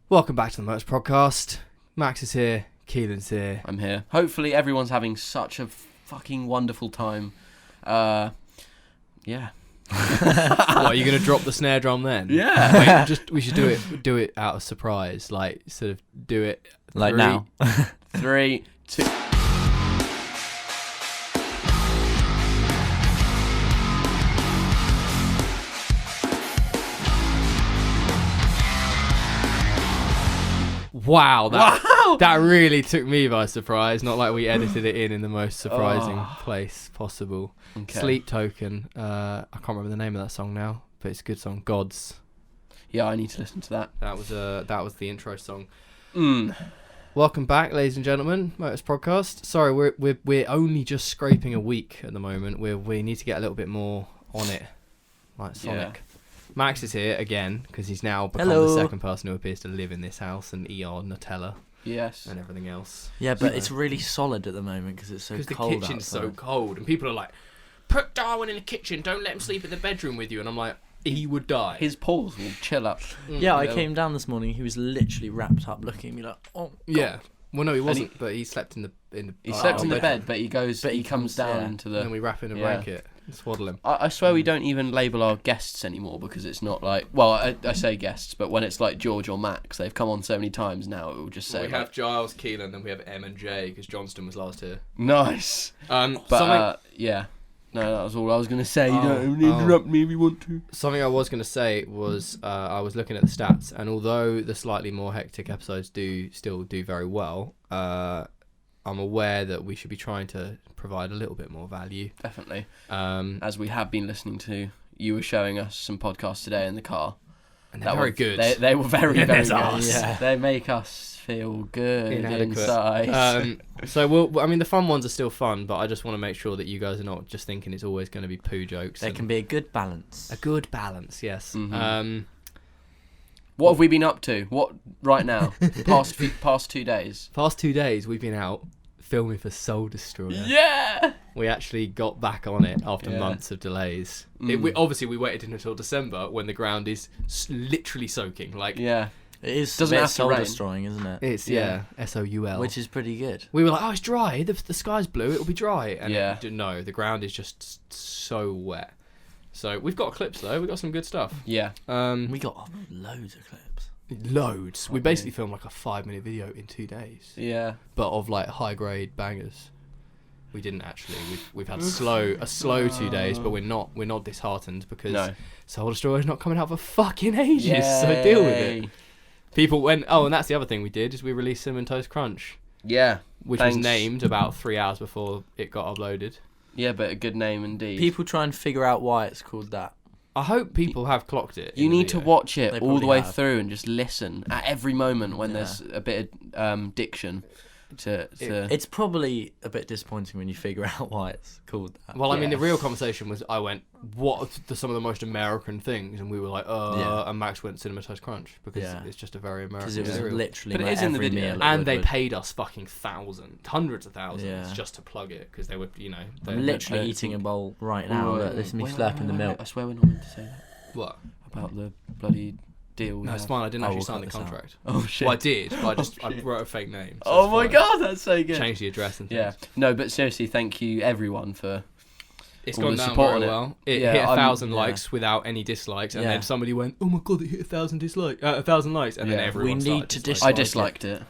Welcome back to the Motus Prodcast. Max is here, Keelan's here. I'm here. Hopefully everyone's having such a fucking wonderful time. Yeah. What, are you going to drop the snare drum then? Yeah. Wait, we should do it out of surprise, like sort of do it like now. 3, 2. Wow, that really took me by surprise. Not like we edited it in the most surprising place possible. Okay. Sleep Token. I can't remember the name of that song now, but it's a good song. Gods. Yeah, I need to listen to that. That was the intro song. Mm. Welcome back, ladies and gentlemen, Motus Podcast. Sorry, we're only just scraping a week at the moment. We need to get a little bit more on it, like Sonic. Yeah. Max is here again because he's now become the second person who appears to live in this house and eat our Nutella Yes. and everything else. Yeah, but it's really solid at the moment because it's so cold. Because the kitchen's so cold, and people are like, "Put Darwin in the kitchen. Don't let him sleep in the bedroom with you." And I'm like, he would die. His paws will chill up. Yeah, I came down this morning. He was literally wrapped up, looking at me like, "Oh, God." Yeah. Well, no, he wasn't, but he slept in the. He slept in the bedroom. bed, but he comes down into the. And then we wrap him in a blanket and swaddle him. I swear we don't even label our guests anymore because it's not like. Well, I say guests, but when it's like George or Max, they've come on so many times now. It will just say. We have Giles, Keelan, then we have M and J because Johnston was last here. Nice. But yeah. No, that was all I was going to say. You don't interrupt me if you want to. Something I was going to say was I was looking at the stats, and although the slightly more hectic episodes still do very well, I'm aware that we should be trying to provide a little bit more value. Definitely. As we have been listening to, you were showing us some podcasts today in the car. And they're very good. They were very, very good. Yeah. They make us feel good Inadequate. inside. So the fun ones are still fun, but I just want to make sure that you guys are not just thinking it's always going to be poo jokes. There can be a good balance. A good balance, yes. Mm-hmm. What have we been up to? What right now? past 2 days. Past 2 days, we've been out filming for Soul Destroyer. Yeah. We actually got back on it after months of delays. We waited until December when the ground is literally soaking. Like, yeah, it is. Doesn't have to soul rain. destroying, isn't it? It's SOUL, which is pretty good. We were like, oh, it's dry. The sky's blue. It'll be dry. And no, the ground is just so wet. So we've got clips though. We've got some good stuff. Yeah. We got loads of clips. Loads. We basically filmed like a 5-minute video in 2 days. Yeah. But of like high grade bangers. We didn't actually. We've had a slow 2 days, but we're not disheartened because Soul Destroyer is not coming out for fucking ages. Yay. So deal with it. People went. Oh, and that's the other thing we did is we released Cinnamon Toast Crunch. Yeah. Which was named about 3 hours before it got uploaded. Yeah, but a good name indeed. People try and figure out why it's called that. I hope people have clocked it. You need to watch it all the way through and just listen at every moment when there's a bit of diction. It's probably a bit disappointing when you figure out why it's called that. Well, I mean, the real conversation was I went, what are some of the most American things? And we were like, and Max went Cinnamon Toast Crunch because it's just a very American cereal. Because it was literally but it is in the video. And they paid us fucking hundreds of thousands just to plug it because they were, I'm literally eating a bowl right now. Look, this is me slurping the milk. I swear we're not meant to say that. What? About the bloody deal. No, it's fine. I didn't actually sign the contract. Oh shit! Well, I did, but I wrote a fake name. So oh my god, that's so good. Changed the address and things. Yeah. No, but seriously, thank you everyone for. It's gone down very well. It hit 1,000 likes without any dislikes, and then somebody went, "Oh my god, it hit 1,000 likes," and then everyone. We need to dislike. I disliked it.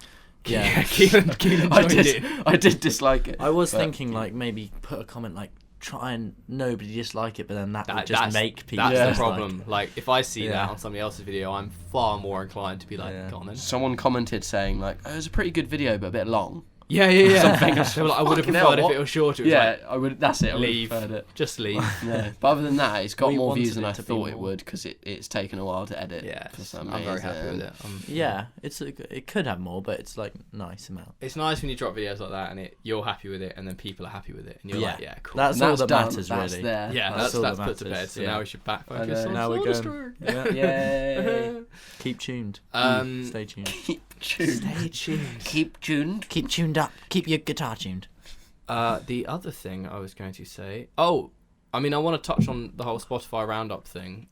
Yeah, Keelan I did dislike it. I was thinking like maybe put a comment like try and nobody dislike it, but then that would just make people. That's the problem. Like if I see that on somebody else's video, I'm far more inclined to be like, "Go on then." Someone commented saying like, "Oh, it was a pretty good video, but a bit long." Yeah. Something. I would have preferred if it was shorter. I would. That's it. I leave. Preferred it. Just leave. Yeah. But other than that, it's got more views than I thought it would because it's taken a while to edit. Yeah. For some I'm very happy with it. It could have more, but it's like nice amount. It's nice when you drop videos like that and you're happy with it, and then people are happy with it, and you're like, yeah, cool. That's all that matters, really. That's there. Yeah, that's put to bed. So now we should back focus. Now we're going. Yay! Keep tuned. Stay tuned. Stay tuned. Keep tuned. Keep tuned up. Keep your guitar tuned. The other thing I was going to say, I mean, I want to touch on the whole Spotify roundup thing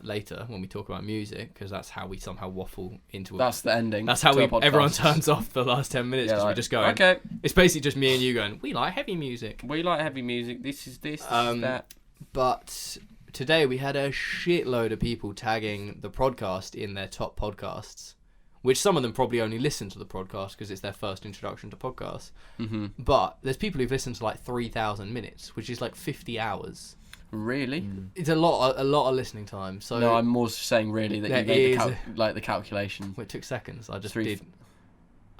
later when we talk about music, because that's how we somehow waffle into it. That's the ending. That's how everyone turns off the last 10 minutes, because we just go, okay. It's basically just me and you going, we like heavy music. We like heavy music. This is that. But today we had a shitload of people tagging the Prodcast in their top podcasts, which some of them probably only listen to the Prodcast because it's their first introduction to podcasts. Mm-hmm. But there's people who've listened to like 3,000 minutes, which is like 50 hours. Really? It's a lot of listening time. So no, I'm more saying really that you made the calculation. It took seconds. I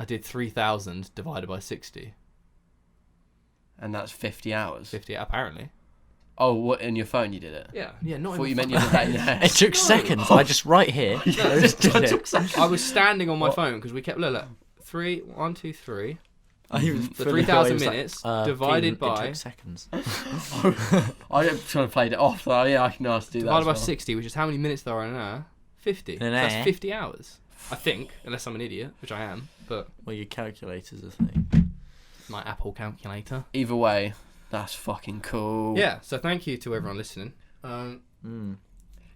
did 3,000 divided by 60. And that's 50 hours. 50 apparently. Oh, what, in your phone you did it? Yeah. Not I thought you meant you did that in your head. It took seconds. I just right here. I was standing on my phone because we kept look. 3, 1, 2, 3. The 3,000 minutes divided by. It took seconds. I just kind of played it off. So yeah, I can ask to do that. Divided by 60, which is how many minutes there are in an hour? 50. That's 50 hours. I think, unless I'm an idiot, which I am. But well, your calculator's a thing. My Apple calculator. Either way, that's fucking cool. Yeah. So thank you to everyone listening.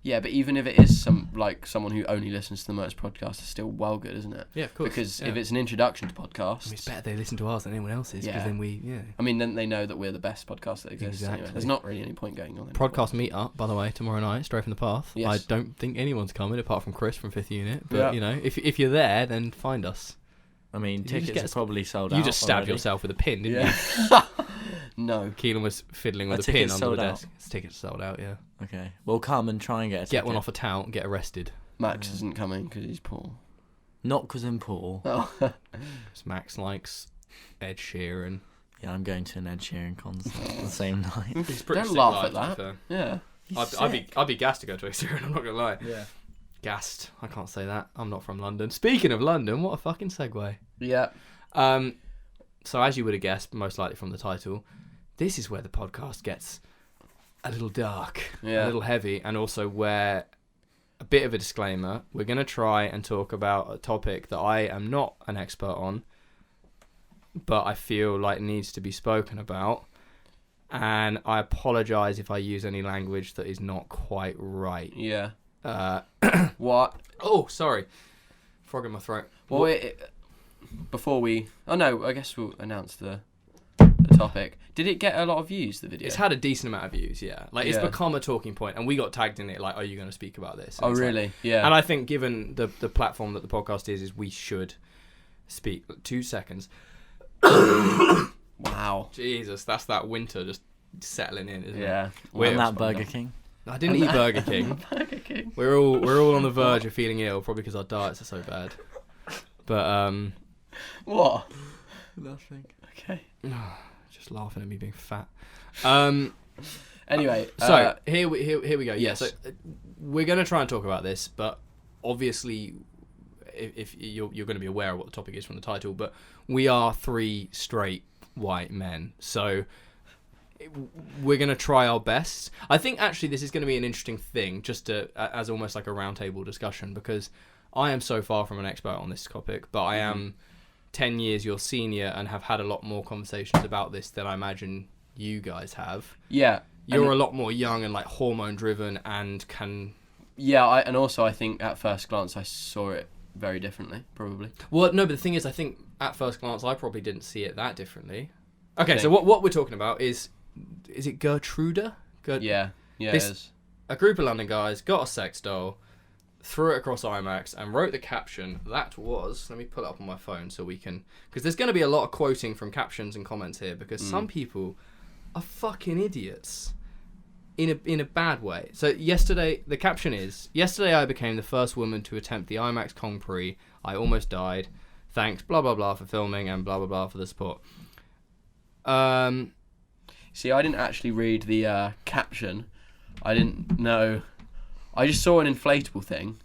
Yeah, but even if it is someone who only listens to the Motus podcast, it's still well good, isn't it? Yeah, of course. Because if it's an introduction to podcasts, I mean, it's better they listen to ours than anyone else's. Because then I mean, then they know that we're the best podcast that exists. Exactly. Anyway. There's not really any point going on. Podcast meetup, by the way, tomorrow night, straight from the path. Yes. I don't think anyone's coming apart from Chris from 5th Unit. But if you're there, then find us. I mean, tickets are probably sold out. You just stabbed yourself with a pin, didn't you? No. Keelan was fiddling with a pin under the desk. His tickets sold out, yeah. Okay. We'll come and try and get a ticket. Get one off a tout, get arrested. Max isn't coming because he's poor. Not because I'm poor. Oh. Max likes Ed Sheeran. Yeah, I'm going to an Ed Sheeran concert the same night. Don't laugh at that. Yeah. I'd be gassed to go to Ed Sheeran, I'm not going to lie. Yeah. Gassed. I can't say that. I'm not from London. Speaking of London, what a fucking segue. Yeah. So as you would have guessed, most likely from the title, this is where the podcast gets a little dark, a little heavy, and also where, a bit of a disclaimer, we're going to try and talk about a topic that I am not an expert on, but I feel like needs to be spoken about. And I apologise if I use any language that is not quite right. Yeah. What? Oh, sorry. Frog in my throat. Well, before we... Oh, no, I guess we'll announce the topic. Did it get a lot of views, the video? It's had a decent amount of views, yeah. It's become a talking point, and we got tagged in it, like, are you going to speak about this? And really? Yeah. And I think given the platform that the podcast is we should speak. 2 seconds. Wow. Jesus, that's that winter just settling in, isn't it? Yeah. We're that Burger King. I didn't eat Burger King. Burger King. We're all on the verge of feeling ill, probably because our diets are so bad. But what? Nothing. Okay. Just laughing at me being fat. Anyway, so here we go. Yes. Yeah, so we're going to try and talk about this, but obviously, if you're going to be aware of what the topic is from the title, but we are 3 straight white men, so we're going to try our best. I think actually this is going to be an interesting thing, just as almost like a roundtable discussion, because I am so far from an expert on this topic, but I am 10 years your senior and have had a lot more conversations about this than I imagine you guys have. Yeah. You're a lot more young and like hormone driven and can... Yeah, and also I think at first glance I saw it very differently, probably. Well, no, but the thing is, I think at first glance I probably didn't see it that differently. Okay, so what we're talking about is it Gertruda? Yeah, it is. A group of London guys got a sex doll, threw it across IMAX and wrote the caption. That was... Let me pull it up on my phone so we can... Because there's going to be a lot of quoting from captions and comments here, because some people are fucking idiots in a bad way. So yesterday, the caption is, yesterday I became the first woman to attempt the IMAX Kong Prix. I almost died. Thanks, blah, blah, blah, for filming and blah, blah, blah for the support. See, I didn't actually read the caption. I didn't know... I just saw an inflatable thing.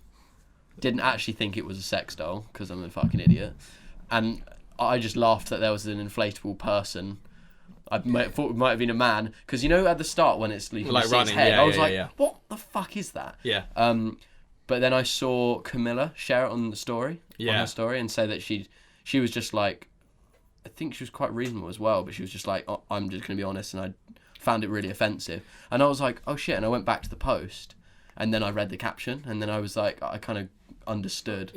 Didn't actually think it was a sex doll, because I'm a fucking idiot. And I just laughed that there was an inflatable person. I thought it might have been a man, because you know at the start when it's like running, head, I was like, what the fuck is that? Yeah. But then I saw Camilla share it on the story, on her story, and say that she was just like, I think she was quite reasonable as well, but she was just like, oh, I'm just going to be honest, and I found it really offensive. And I was like, oh shit, and I went back to the post, and then I read the caption, and then I was like, I kind of understood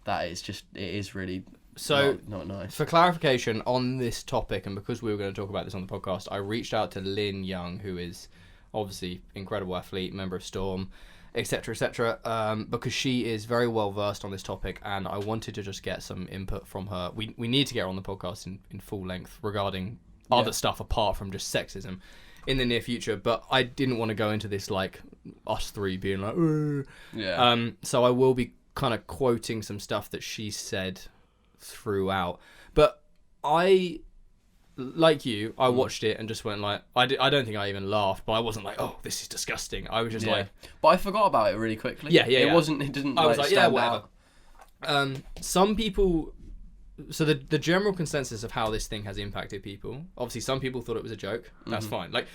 that it is really not nice. For clarification on this topic, and because we were going to talk about this on the podcast, I reached out to Lynn Young, who is obviously incredible athlete, member of Storm, etc., because she is very well versed on this topic, and I wanted to just get some input from her. We need to get her on the podcast in full length regarding other stuff apart from just sexism in the near future, but I didn't want to go into this like us three being like, ooh. So I will be kind of quoting some stuff that she said throughout, but I, like you, I watched it and just went like, I don't think I even laughed, but I wasn't like, oh, this is disgusting. I was just like, but I forgot about it really quickly. It didn't I was like, stand whatever. out. Some people, so the general consensus of how this thing has impacted people, obviously some people thought it was a joke. That's fine. Like,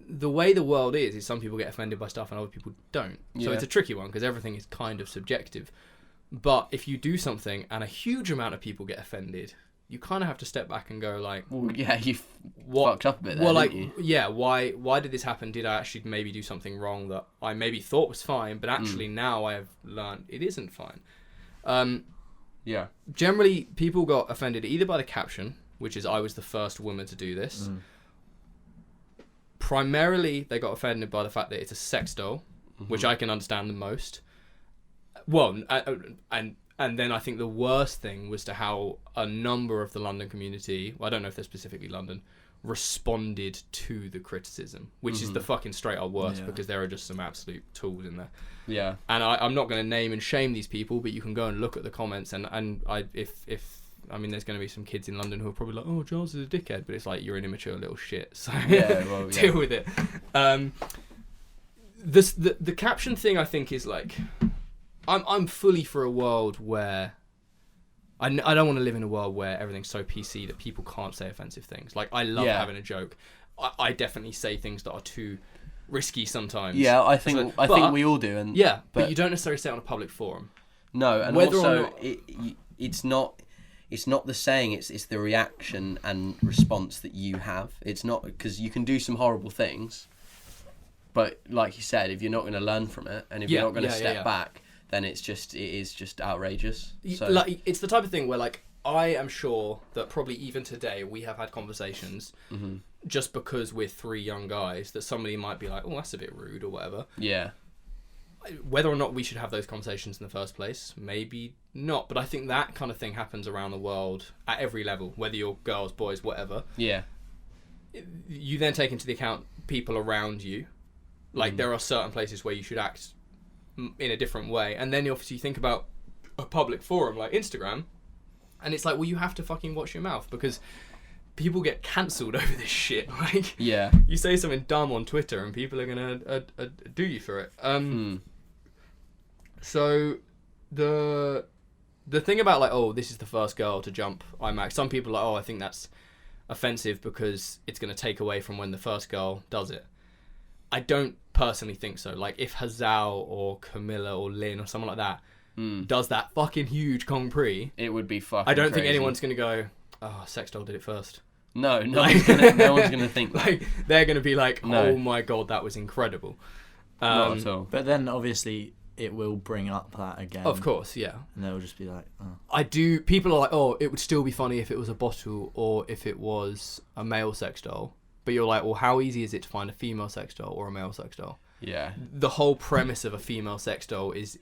the way the world is some people get offended by stuff and other people don't. So it's a tricky one because everything is kind of subjective. But if you do something and a huge amount of people get offended, you kind of have to step back and go like, well, yeah, you fucked up a bit there, didn't you? Yeah, why did this happen? Did I actually maybe do something wrong that I maybe thought was fine, but actually now I have learned it isn't fine? Generally, people got offended either by the caption, which is I was the first woman to do this. Primarily, they got offended by the fact that it's a sex doll, which I can understand the most. Well, and then I think the worst thing was to how a number of the London community, well, I don't know if they're specifically London, responded to the criticism, which is the fucking straight up worst because there are just some absolute tools in there. Yeah. And I'm not going to name and shame these people, but you can go and look at the comments and if I mean, there's going to be some kids in London who are probably like, oh, Giles is a dickhead, but it's like, you're an immature little shit, so deal with it. The caption thing, I think, is like, I'm fully for a world where I don't want to live in a world where everything's so PC that people can't say offensive things. Like, I love having a joke. I definitely say things that are too risky sometimes. Yeah, I think we all do. And but you don't necessarily say it on a public forum. No, and whether also or not, it's not the saying. It's the reaction and response that you have. It's not, because you can do some horrible things, but like you said, if you're not going to learn from it, and if you're not going to step back, then it is just outrageous. So. Like, it's the type of thing where, like, I am sure that probably even today we have had conversations just because we're three young guys that somebody might be like, oh, that's a bit rude or whatever. Yeah. Whether or not we should have those conversations in the first place, maybe not. But I think that kind of thing happens around the world at every level, whether you're girls, boys, whatever. Yeah. You then take into the account people around you. Like, there are certain places where you should act in a different way. And then you obviously think about a public forum like Instagram, and it's like, well, you have to fucking watch your mouth because people get cancelled over this shit. Like, you say something dumb on Twitter and people are gonna do you for it. So the thing about, like, oh, this is the first girl to jump IMAX, some people are like, oh, I think that's offensive because it's going to take away from when the first girl does it. I don't personally think so. Like, if Hazal or Camilla or Lynn or someone like that does that fucking huge Grand Prix, it would be fucking I don't crazy. think anyone's going to go, oh, sex doll did it first. No one's going to think that. Like, they're going to be like, No. oh my god, that was incredible. Not at all. But then, obviously, it will bring up that again. Of course, yeah. And they'll just be like, oh. People are like, oh, it would still be funny if it was a bottle or if it was a male sex doll. But you're like, well, how easy is it to find a female sex doll or a male sex doll? Yeah. The whole premise of a female sex doll is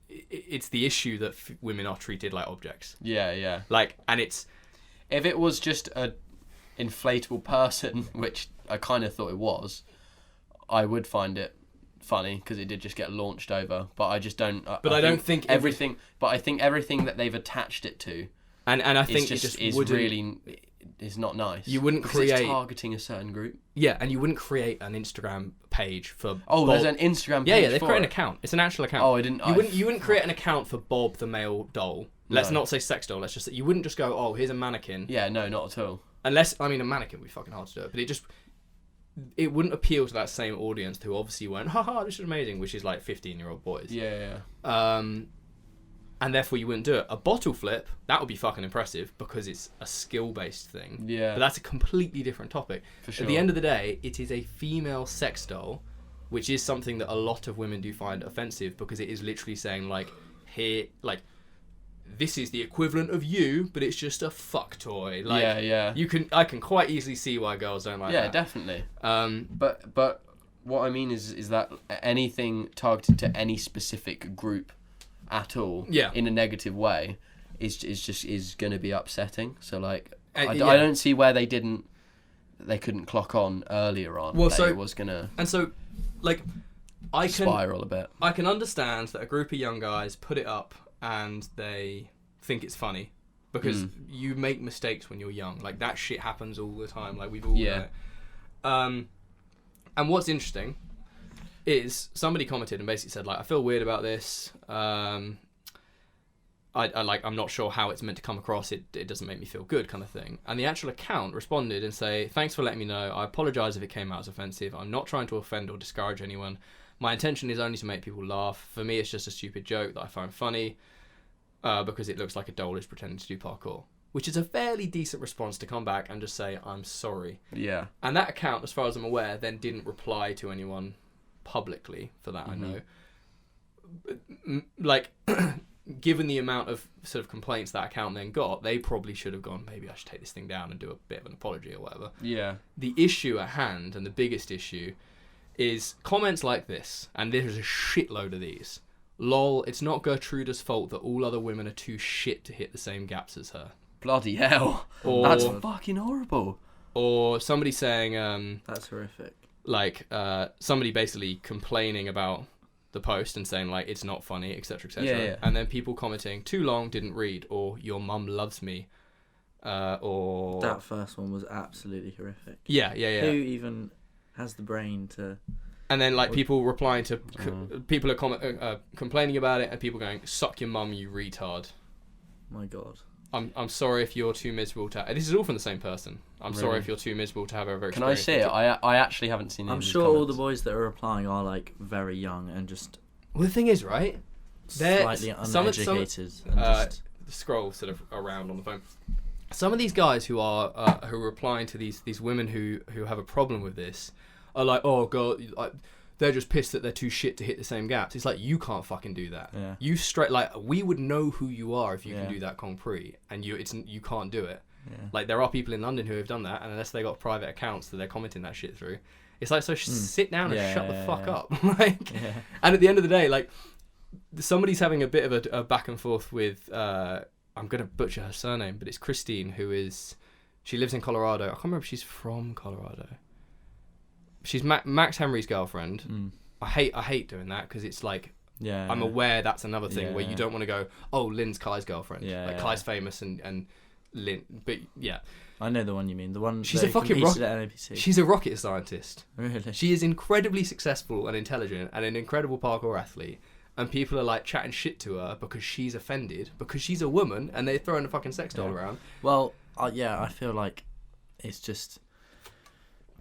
it's the issue that women are treated like objects. Yeah. Like, and it's... If it was just a inflatable person, which I kind of thought it was, I would find it funny because it did just get launched over. But I just don't... I don't think... everything... But I think everything that they've attached it to... And I think is not nice. You wouldn't because create... it's targeting a certain group. Yeah, and you wouldn't create an Instagram page for... There's an Instagram page. Yeah, they've created an account. It's an actual account. Oh, I didn't... You wouldn't create an account for Bob the male doll. Let's not say sex doll. Let's just say... You wouldn't just go, oh, here's a mannequin. Yeah, no, not at all. Unless... I mean, a mannequin would be fucking hard to do it, but it wouldn't appeal to that same audience who obviously went, haha, this is amazing, which is like 15-year-old boys. Yeah. and therefore you wouldn't do it. A bottle flip, that would be fucking impressive because it's a skill-based thing. Yeah. But that's a completely different topic. For sure. At the end of the day, it is a female sex doll, which is something that a lot of women do find offensive because it is literally saying, like, here, like, this is the equivalent of you, but it's just a fuck toy. Like, yeah. I can quite easily see why girls don't like that. Yeah, definitely. But what I mean is that anything targeted to any specific group at all, in a negative way, is going to be upsetting. So like, I don't see where they couldn't clock on earlier on. Well, that it was gonna like, I can spiral a bit. I can understand that a group of young guys put it up and they think it's funny because you make mistakes when you're young. Like, that shit happens all the time. Like, we've all done it. And what's interesting is somebody commented and basically said, like, I feel weird about this. I'm not sure how it's meant to come across. It doesn't make me feel good, kind of thing. And the actual account responded and say, thanks for letting me know. I apologise if it came out as offensive. I'm not trying to offend or discourage anyone. My intention is only to make people laugh. For me, it's just a stupid joke that I find funny because it looks like a doll is pretending to do parkour. Which is a fairly decent response to come back and just say, I'm sorry. Yeah. And that account, as far as I'm aware, then didn't reply to anyone publicly for that, I know. Like, given the amount of sort of complaints that account then got, they probably should have gone, maybe I should take this thing down and do a bit of an apology or whatever. Yeah. The issue at hand, and the biggest issue, is comments like this, and there's a shitload of these. Lol, it's not Gertruda's fault that all other women are too shit to hit the same gaps as her. Bloody hell. That's fucking horrible. Or somebody saying... that's horrific. Like, somebody basically complaining about the post and saying, like, it's not funny, etc., etc. Yeah. And then people commenting, too long, didn't read, or your mum loves me, or... That first one was absolutely horrific. Yeah. Who even has the brain to... And then, like, people replying to... people are complaining about it, and people going, suck your mum, you retard. My God. I'm sorry if you're too miserable to... This is all from the same person. I'm sorry if you're too miserable to have ever experienced... Can I say it? I actually haven't seen any I'm of these sure comments. all the boys that are replying are, like, very young and just... Well, the thing is, right? They're slightly uneducated. And just... Scroll sort of around on the phone. Some of these guys who are replying to these women who have a problem with this are like, oh, God... they're just pissed that they're too shit to hit the same gaps. It's like, you can't fucking do that. Yeah. You straight, like, we would know who you are if you can do that concrete, and you can't do it. Yeah. Like, there are people in London who have done that, and unless they got private accounts that they're commenting that shit through, it's like, so sit down and shut the fuck up. Like, and at the end of the day, like, somebody's having a bit of a back and forth with, I'm gonna butcher her surname, but it's Christine, she lives in Colorado. I can't remember if she's from Colorado. She's Max Henry's girlfriend. I hate doing that because it's like, I'm aware that's another thing where you don't want to go, oh, Lynn's Kai's girlfriend. Kai's famous and Lynn, but yeah. I know the one you mean. The one she's a fucking rocket. At NAPC. She's a rocket scientist. Really? She is incredibly successful and intelligent and an incredible parkour athlete. And people are like chatting shit to her because she's offended because she's a woman and they're throwing a fucking sex doll around. Well, I feel like it's just...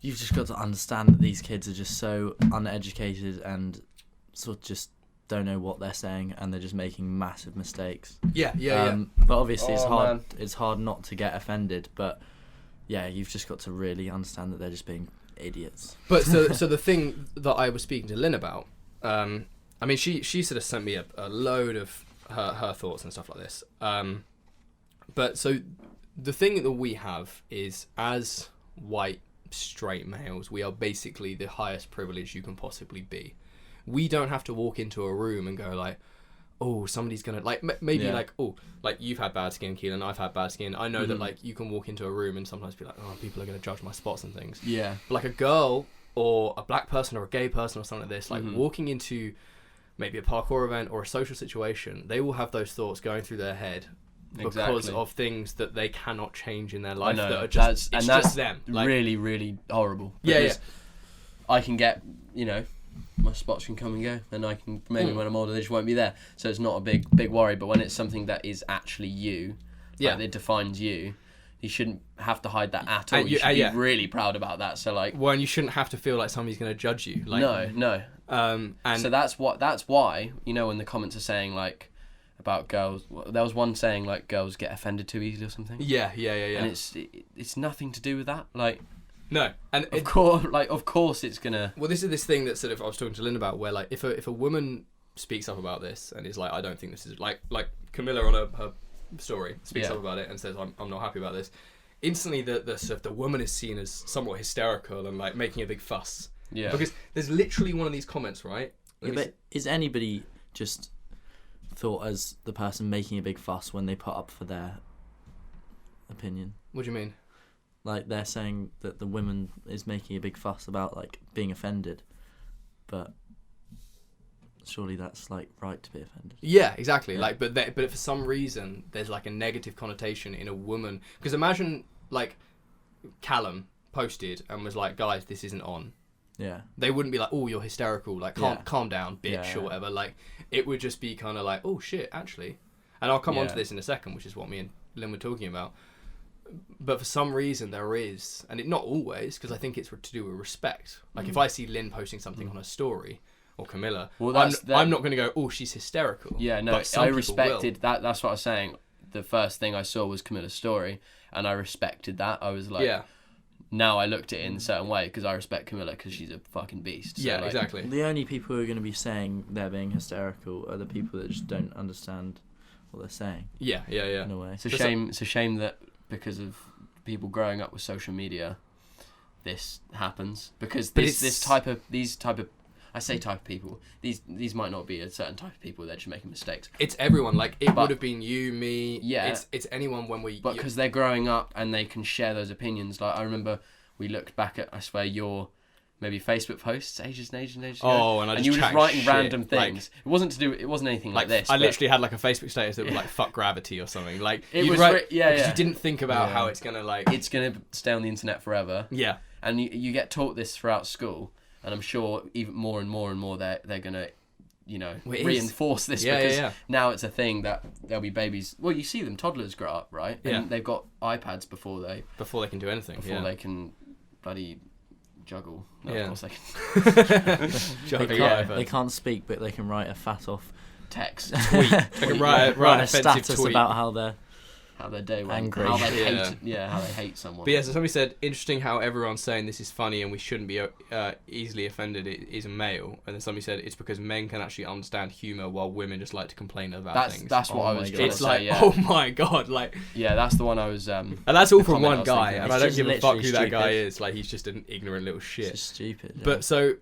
You've just got to understand that these kids are just so uneducated and sort of just don't know what they're saying, and they're just making massive mistakes. Yeah. But obviously, it's hard. Man. It's hard not to get offended. But yeah, you've just got to really understand that they're just being idiots. But so the thing that I was speaking to Lynn about, I mean, she sort of sent me a load of her thoughts and stuff like this. But so the thing that we have is, as white straight males, we are basically the highest privilege you can possibly be. We don't have to walk into a room and go like, oh, somebody's gonna like maybe like, oh, like you've had bad skin, Keelan, I've had bad skin. I know that like you can walk into a room and sometimes be like, oh, people are gonna judge my spots and things. Yeah. But like a girl or a black person or a gay person or something like this, like walking into maybe a parkour event or a social situation, they will have those thoughts going through their head because of things that they cannot change in their life that are just that's just them. Like, really, really horrible. Yeah. I can get, my spots can come and go, and I can maybe when I'm older they just won't be there. So it's not a big worry. But when it's something that is actually you, like, it defines you, you shouldn't have to hide that at all. You should be really proud about that. So like, well, and you shouldn't have to feel like somebody's going to judge you. Like, no. And so that's why when the comments are saying like, about girls. There was one saying like girls get offended too easily or something. Yeah. And it's nothing to do with that. Like, no, and of course it's gonna. Well, this is this thing that sort of I was talking to Lynn about, where like if a woman speaks up about this and is like, I don't think this is like Camilla on her story speaks up about it and says I'm not happy about this. Instantly, the sort of the woman is seen as somewhat hysterical and like making a big fuss. Yeah. Because there's literally one of these comments, right? But is anybody just thought as the person making a big fuss when they put up for their opinion? What do you mean? Like, they're saying that the woman is making a big fuss about, like, being offended. But surely that's, like, right to be offended. Yeah, exactly. Yeah. Like, but for some reason, there's, like, a negative connotation in a woman. Because imagine, like, Callum posted and was like, guys, this isn't on. Yeah. They wouldn't be like, oh, you're hysterical. Like, calm down, bitch, or whatever. Like, it would just be kind of like, oh, shit, actually. And I'll come on to this in a second, which is what me and Lynn were talking about. But for some reason there is, and not always, because I think it's to do with respect. Like if I see Lynn posting something on her story, or Camilla, I'm not going to go, oh, she's hysterical. Yeah, no, I respected that. That's what I was saying. The first thing I saw was Camilla's story, and I respected that. I was like, now I looked at it in a certain way, because I respect Camilla, because she's a fucking beast. So, yeah, exactly. The only people who are going to be saying they're being hysterical are the people that just don't understand what they're saying. Yeah. In a way. It's a shame that because of people growing up with social media, this happens. Because these type of people, these might not be a certain type of people. They're just making mistakes. It's everyone. Like it would have been you, me. Yeah. It's anyone when we. But because they're growing up and they can share those opinions. Like I remember we looked back at, I swear, your maybe Facebook posts ages and ages ago. Oh, and you were just writing random things. Like, it wasn't anything like this. I literally had like a Facebook status that was like "fuck gravity" or something. Like it was, you didn't think about how it's gonna it's gonna stay on the internet forever. Yeah, and you get taught this throughout school, and I'm sure even more and more they're gonna, reinforce this because now it's a thing that there'll be babies. Well, you see them, toddlers grow up, right? And they've got iPads before they can do anything. Before they can bloody juggle. No, of course they can. They can't speak, but they can write a fat off text tweet. They can write a status tweet about how they're day went, angry, how they hate someone. But so somebody said, interesting how everyone's saying this is funny and we shouldn't be easily offended. It is a male, and then somebody said it's because men can actually understand humor while women just like to complain about things. That's what I was trying to say. Oh my god, like that's the one I was. And that's all from one guy, and I don't give a fuck who that guy is. Like he's just an ignorant little shit. It's just stupid. Yeah. But so,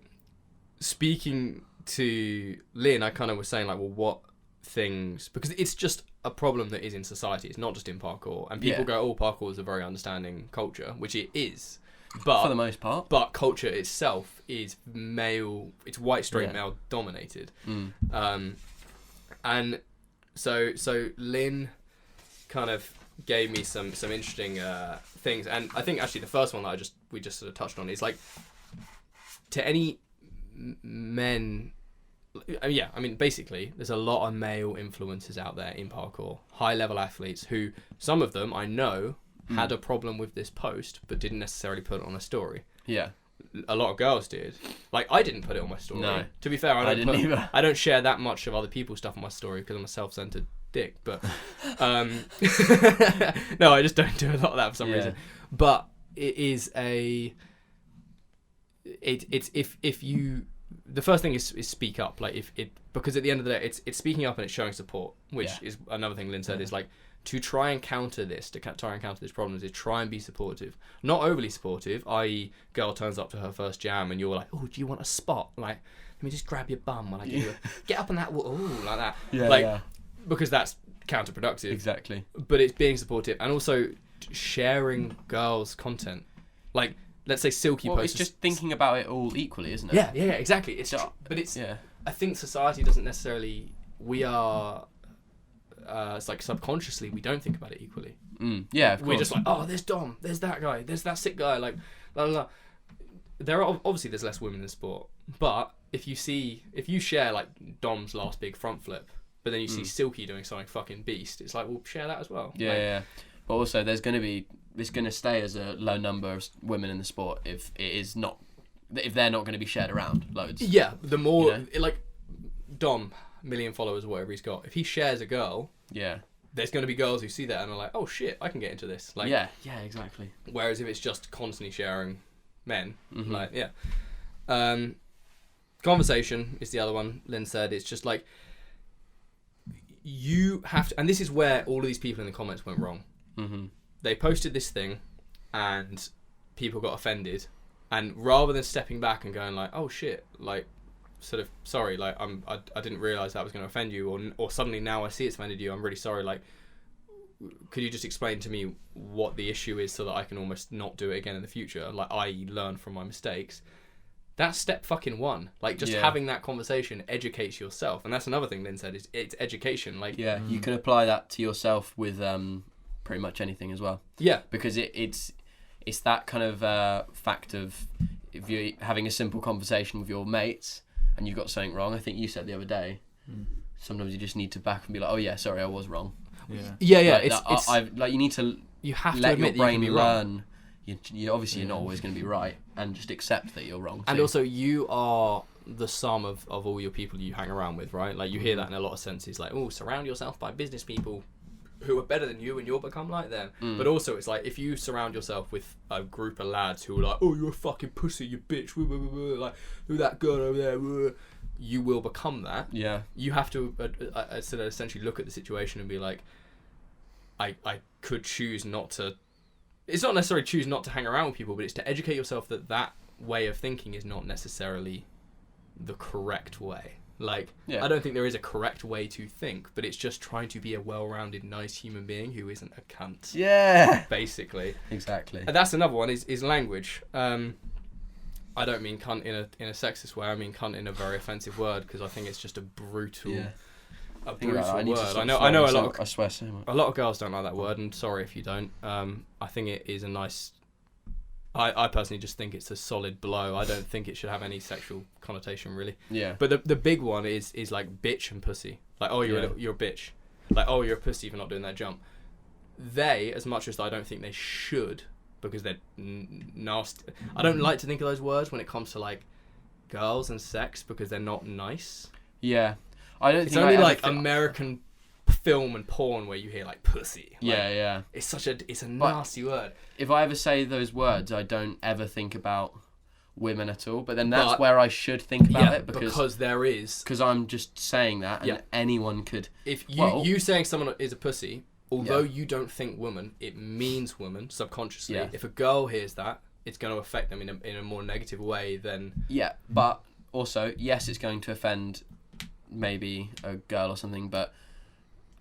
speaking to Lynn, I kind of was saying like, well, what things, because it's just a problem that is in society. It's not just in parkour, and people go, "Oh, parkour is a very understanding culture," which it is, but for the most part. But culture itself is male. It's white straight male dominated, and so Lynn kind of gave me some interesting things, and I think actually the first one that we just sort of touched on is like to any men. I mean, basically, there's a lot of male influencers out there in parkour, high-level athletes who, some of them I know, had a problem with this post, but didn't necessarily put it on a story. Yeah. A lot of girls did. Like, I didn't put it on my story. No. To be fair, I didn't either. I don't share that much of other people's stuff on my story because I'm a self-centered dick, but... no, I just don't do a lot of that for some reason. But it is it's if you... The first thing is speak up, like because at the end of the day, it's speaking up and it's showing support, which is another thing Lynn said is like to try and counter this problems is try and be supportive, not overly supportive. I.e., girl turns up to her first jam and you're like, oh, do you want a spot? Like, let me just grab your bum when I get you. Get up on that wall, like that. Because that's counterproductive. Exactly. But it's being supportive and also sharing girls' content, like. Let's say Silky posts. It's just thinking about it all equally, isn't it? Yeah, exactly. It's but it's. Yeah. I think society doesn't necessarily. We are. It's like subconsciously we don't think about it equally. Yeah, of course. We're just like, oh, there's Dom, there's that guy, there's that sick guy, like, blah blah blah. Obviously there's less women in sport, but if you share like Dom's last big front flip, but then you see Silky doing something fucking beast, it's like, well, share that as well. Yeah. But also, it's going to stay as a low number of women in the sport if they're not going to be shared around loads. Yeah, the more like Dom million followers or whatever he's got, if he shares a girl, Yeah. there's going to be girls who see that and are like, oh shit, I can get into this. Like, Yeah, exactly. Whereas if it's just constantly sharing men, like, yeah. Conversation is the other one. Lynn said it's just like, you have to, and this is where all of these people in the comments went wrong. They posted this thing and people got offended, and rather than stepping back and going like, oh shit, like, sort of sorry, like I didn't realize that was going to offend you, or suddenly now I see it's offended you, I'm really sorry, like, could you just explain to me what the issue is so that I can almost not do it again in the future, like, i.e. learn from my mistakes. That's step fucking one. Like, just having that conversation educates yourself. And that's another thing Lynn said, is it's education. Like, you can apply that to yourself with pretty much anything as well. Yeah. Because it's that kind of fact of, if you're having a simple conversation with your mates and you've got something wrong, I think you said the other day, sometimes you just need to back and be like, oh yeah, sorry, I was wrong. Yeah. Like, like, you need to you have let to admit your brain that you can be learn. wrong. You obviously you're not always going to be right, and just accept that you're wrong too. And also, you are the sum of all your people you hang around with, right? Like, you hear that in a lot of senses, like, oh, surround yourself by business people who are better than you and you'll become like them. But also, it's like, if you surround yourself with a group of lads who are like, oh, you're a fucking pussy, you bitch, like, who that girl over there, you will become that. Yeah. You have to sort of essentially look at the situation and be like, I could choose not to. It's not necessarily choose not to hang around with people, but it's to educate yourself that way of thinking is not necessarily the correct way. Like, I don't think there is a correct way to think, but it's just trying to be a well-rounded, nice human being who isn't a cunt. Yeah. Basically. Exactly. And that's another one, is language. I don't mean cunt in a sexist way. I mean cunt in a very offensive word, because I think it's just a brutal... Yeah. A brutal word. I know a lot of, I swear so much. A lot of girls don't like that word, and sorry if you don't. I think it is a nice. I personally just think it's a solid blow. I don't think it should have any sexual connotation, really. Yeah. But the big one is like bitch and pussy. Like, oh, you're a bitch. Like, oh, you're a pussy for not doing that jump. They, as much as I don't think they should, because they're nasty. I don't like to think of those words when it comes to like girls and sex, because they're not nice. Yeah. I don't. It's only like American film and porn where you hear like pussy. Like, yeah. It's a nasty word. If I ever say those words, I don't ever think about women at all. But then that's where I should think about it, because there is. Because I'm just saying that, and anyone could. If you saying someone is a pussy, although you don't think woman, it means woman subconsciously. Yeah. If a girl hears that, it's going to affect them in a more negative way than. Yeah, but also yes, it's going to offend maybe a girl or something, but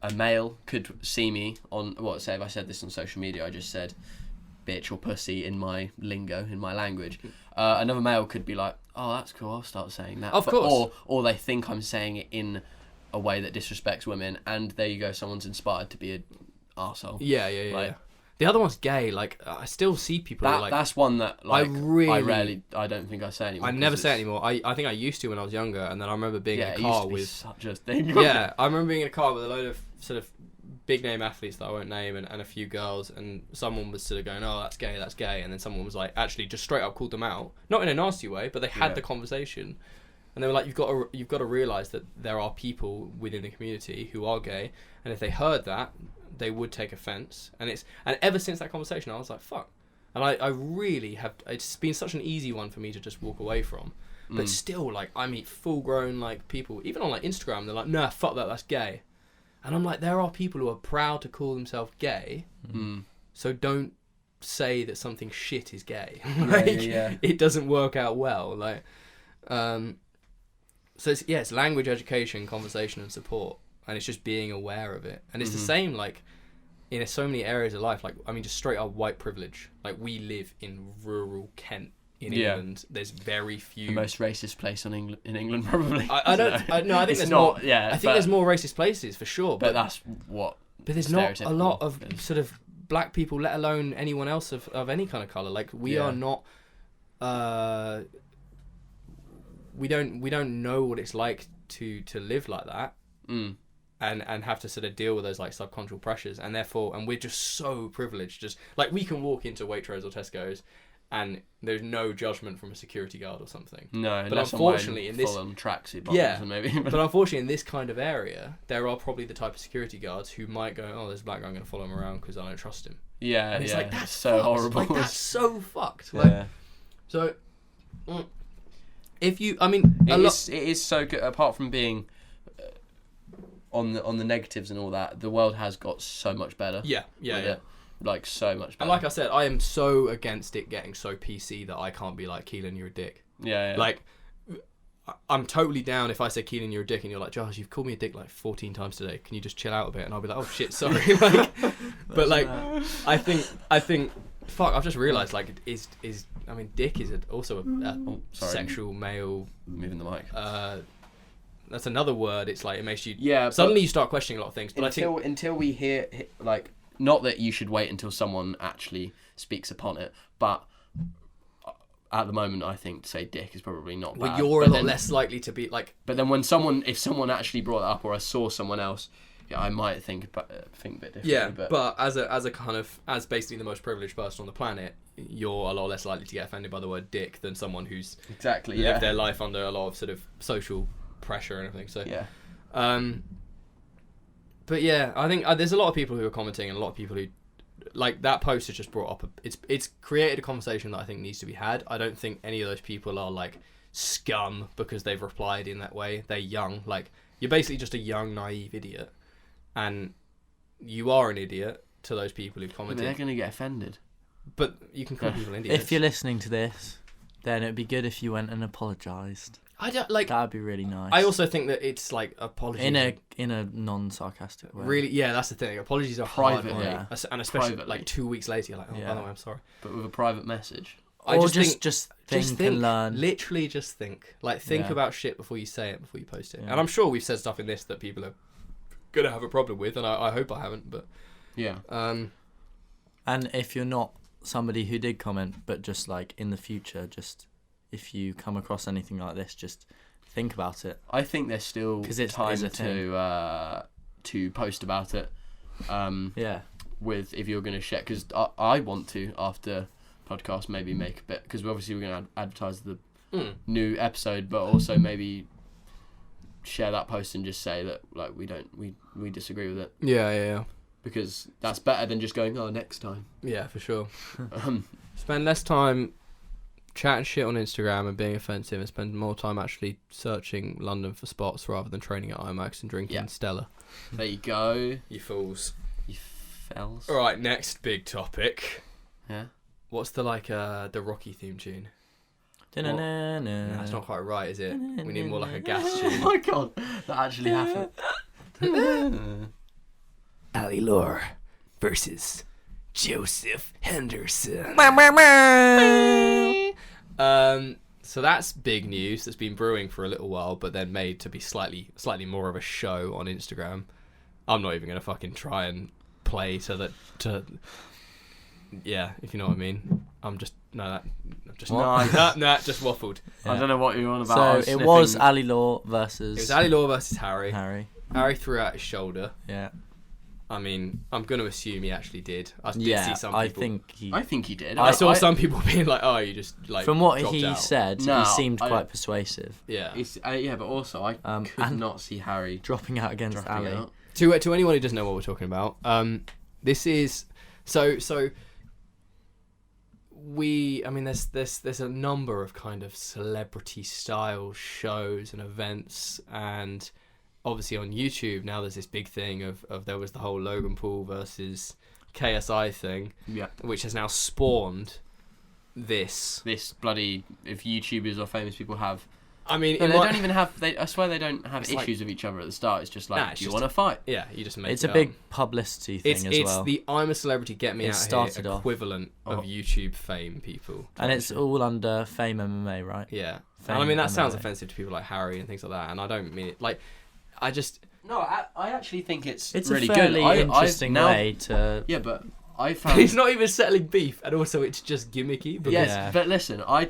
a male could see me on say if I said this on social media, I just said bitch or pussy in my lingo, in my language, another male could be like, oh, that's cool, I'll start saying that. Of course. Or they think I'm saying it in a way that disrespects women, and there you go, someone's inspired to be an arsehole. Yeah. The other one's gay. Like, I still see people who, like... That's one that, like, I don't think I say anymore. I never say it anymore. I think I used to when I was younger, and then I remember being in a car with... such a thing. Yeah, I remember being in a car with a load of sort of big-name athletes that I won't name, and a few girls, and someone was sort of going, oh, that's gay, and then someone was, like, actually just straight up called them out. Not in a nasty way, but they had the conversation. And they were like, you've got to realise that there are people within the community who are gay, and if they heard that, they would take offence. And ever since that conversation, I was like, fuck. And I really have, it's been such an easy one for me to just walk away from. But still, like, I meet full-grown, like, people, even on, like, Instagram, they're like, nah, fuck that, that's gay. And I'm like, there are people who are proud to call themselves gay, so don't say that something shit is gay. It doesn't work out well. Like, so it's language, education, conversation, and support. And it's just being aware of it. And it's the same, like, in so many areas of life. Like, I mean, just straight up white privilege. Like, we live in rural Kent in England. There's very few... The most racist place in England, probably. I think there's more... Yeah, I think there's more racist places, for sure. But that's what... But there's not a lot of sort of black people, let alone anyone else of any kind of colour. Like, we are not... We don't know what it's like to live like that. And have to sort of deal with those, like, subconscious pressures, and therefore, and we're just so privileged. Just like, we can walk into Waitrose or Tesco's and there's no judgment from a security guard or something. No, but unfortunately in this full-on tracksuit bottoms, maybe. But unfortunately in this kind of area, there are probably the type of security guards who might go, oh, there's a black guy, I'm going to follow him around because I don't trust him. Yeah, and it's yeah. like, that's so fucked. horrible. Like, that's so fucked. Like, Yeah. So, if you, I mean, it is so good. Apart from being on the negatives and all that, the world has got so much better. Yeah. Like so much better. And like I said, I am so against it getting so PC that I can't be like, Keelan, you're a dick. Yeah. Like, I'm totally down if I say, Keelan, you're a dick, and you're like, Josh, you've called me a dick like 14 times today. Can you just chill out a bit? And I'll be like, oh shit, sorry. Like, but like, I think, fuck, I've just realised, like, I mean, dick is also a sexual male. Moving the mic. That's another word. It's like, it makes you. Yeah. Suddenly you start questioning a lot of things. But until we hear, like, not that you should wait until someone actually speaks upon it, but at the moment, I think to say dick is probably not bad. Well, you're a lot less likely to be like. But then if someone actually brought it up, or I saw someone else, yeah, I might think a bit differently. Yeah, but as a kind of, as basically the most privileged person on the planet, you're a lot less likely to get offended by the word dick than someone who's lived their life under a lot of sort of social pressure and everything. So yeah. But yeah, I think there's a lot of people who are commenting, and a lot of people who, like, that post has just brought up it's created a conversation that I think needs to be had. I don't think any of those people are like scum because they've replied in that way. They're young. Like, you're basically just a young, naive idiot, and you are an idiot to those people who've commented. They're gonna get offended. But you can call people idiots. If you're listening to this, then it'd be good if you went and apologised. I don't like. That'd be really nice. I also think that it's like apologies in a non-sarcastic way. Really, yeah, that's the thing. Apologies are Privately, hard, yeah. And especially Privately. like 2 weeks later, you're like, oh, by the way, I'm sorry. But with a private message. I Or just think and learn. Literally, just think. Like, think Yeah. about shit before you say it, before you post it. Yeah. And I'm sure we've said stuff in this that people are gonna have a problem with, and I hope I haven't. But Yeah. And if you're not somebody who did comment, but just like in the future, just if you come across anything like this, just think about it. I think there's still 'Cause it's time a thing. to post about it. Yeah. With if you're going to share, because I want to after podcast maybe make a bit, because obviously we're going to advertise the new episode, but also maybe share that post and just say that like we disagree with it. yeah, Because that's better than just going, oh, next time. yeah, for sure. Spend less time chatting shit on Instagram and being offensive, and spend more time actually searching London for spots rather than training at IMAX and drinking Stella. There you go. You fools. You fells. All right, next big topic. Yeah. What's the the Rocky theme tune? That's not quite right, is it? We need more like a gas Oh tune. my god, that actually happened. Ally Law versus Joseph Henderson. So that's big news that's been brewing for a little while, but then made to be slightly more of a show on Instagram. I'm not even gonna fucking try and play to yeah, if you know what I mean. Just waffled. Yeah. I don't know what you're on about. So it was Ally Law versus. It was Ally Law versus Harry. Harry threw out his shoulder. Yeah. I mean, I'm going to assume he actually did. I did see some people. I think he did. I saw some people being like, "Oh, you just like." From what dropped he out. said, he seemed quite persuasive. Yeah. Yeah, but also I could and not see Harry dropping out against dropping Ali. out. To anyone who doesn't know what we're talking about, this is so. I mean, there's a number of kind of celebrity style shows and events, and obviously on YouTube now there's this big thing of there was the whole Logan Paul versus KSI thing, which has now spawned this bloody, if YouTubers or famous people have. I mean, No, they don't even have. I swear they don't have issues with each other at the start. It's just like, do you want to fight? Yeah, you just make. It's a big publicity thing as well. It's the I'm a celebrity, get me out of here equivalent of YouTube fame people. And it's all under FameMMA, right? Yeah, and I mean that sounds offensive to people like Harry and things like that, and I don't mean it like. No, I actually think it's a really fairly good. interesting way to. Yeah, but I found it's not even settling beef, and also it's just gimmicky. Yes, but listen, I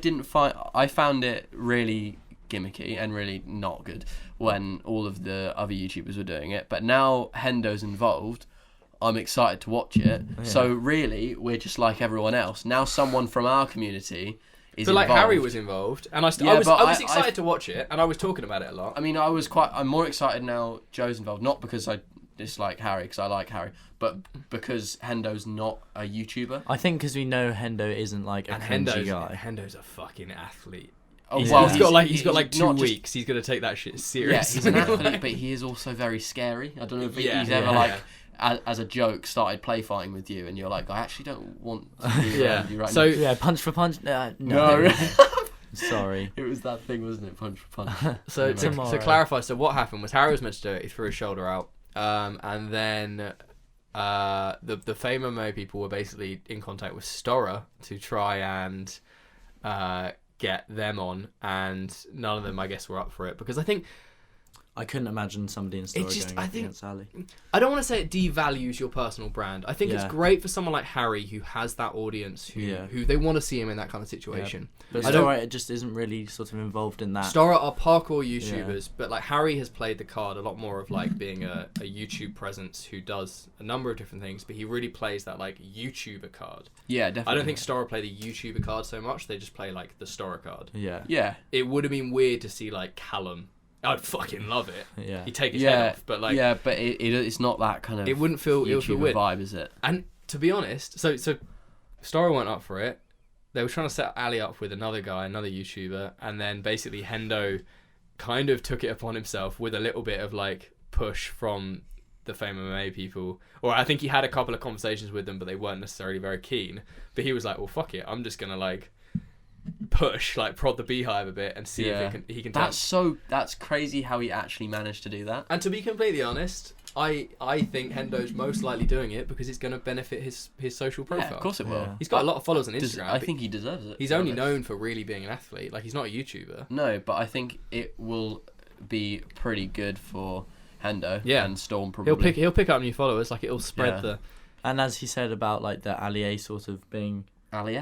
found it really gimmicky and really not good when all of the other YouTubers were doing it. But now Hendo's involved, I'm excited to watch it. Yeah. So really, we're just like everyone else. Now someone from our community is But like involved. Harry was involved, and I was but excited to watch it, and I was talking about it a lot. I mean, I'm more excited now Joe's involved, not because I dislike Harry, because I like Harry, but because Hendo's not a YouTuber. I think because we know Hendo isn't like a cringy guy. Hendo's a fucking athlete. Oh, He's well, he's got like 2 not just- weeks. He's gonna take that shit Yeah, serious. he's an athlete, but he is also very scary. I don't know if he's ever yeah. as a joke started play fighting with you, and you're like, I actually don't want to do Yeah. you right So- now. Yeah, punch for punch. No. No. Sorry. It was that thing, wasn't it? Punch for punch. So Tomorrow. to clarify, so what happened was Harry was meant to do it. He threw his shoulder out, and then the FameMMA people were basically in contact with Stora to try and get them on, and none of them, I guess, were up for it because I think I couldn't imagine somebody in story just- going I up think- against Ali. I don't want to say it devalues your personal brand. I think it's Yeah. great for someone like Harry who has that audience who they want to see him in that kind of situation. But I don't- Stora just isn't really sort of involved in that. Stora are parkour YouTubers, but like Harry has played the card a lot more of like being a YouTube presence who does a number of different things, but he really plays that like YouTuber card. Yeah, definitely. I don't think Stora play the YouTuber card so much. They just play like the Stora card. Yeah. Yeah. It would have been weird to see like Callum. I'd fucking love it. Yeah. He'd take his head off, but like yeah, but it's not that kind of it wouldn't feel it would feel YouTuber weird. vibe, is it? And to be honest, so Stora went up for it. They were trying to set Ali up with another guy, another YouTuber, and then basically Hendo kind of took it upon himself with a little bit of like push from the FameMMA people. Or I think he had a couple of conversations with them, but they weren't necessarily very keen. But he was like, well, fuck it. I'm just going to like push, like prod the beehive a bit and see if he can That's crazy how he actually managed to do that. And to be completely honest, I think Hendo's most likely doing it because it's going to benefit his social profile. Yeah, of course it will. Yeah. He's got a lot of followers on Instagram. I think he deserves it. He's only known for really being an athlete. Like, he's not a YouTuber. No, but I think it will be pretty good for Hendo and Storm probably. He'll pick up new followers. Like, it'll spread the... And as he said about like the Ali sort of being Ali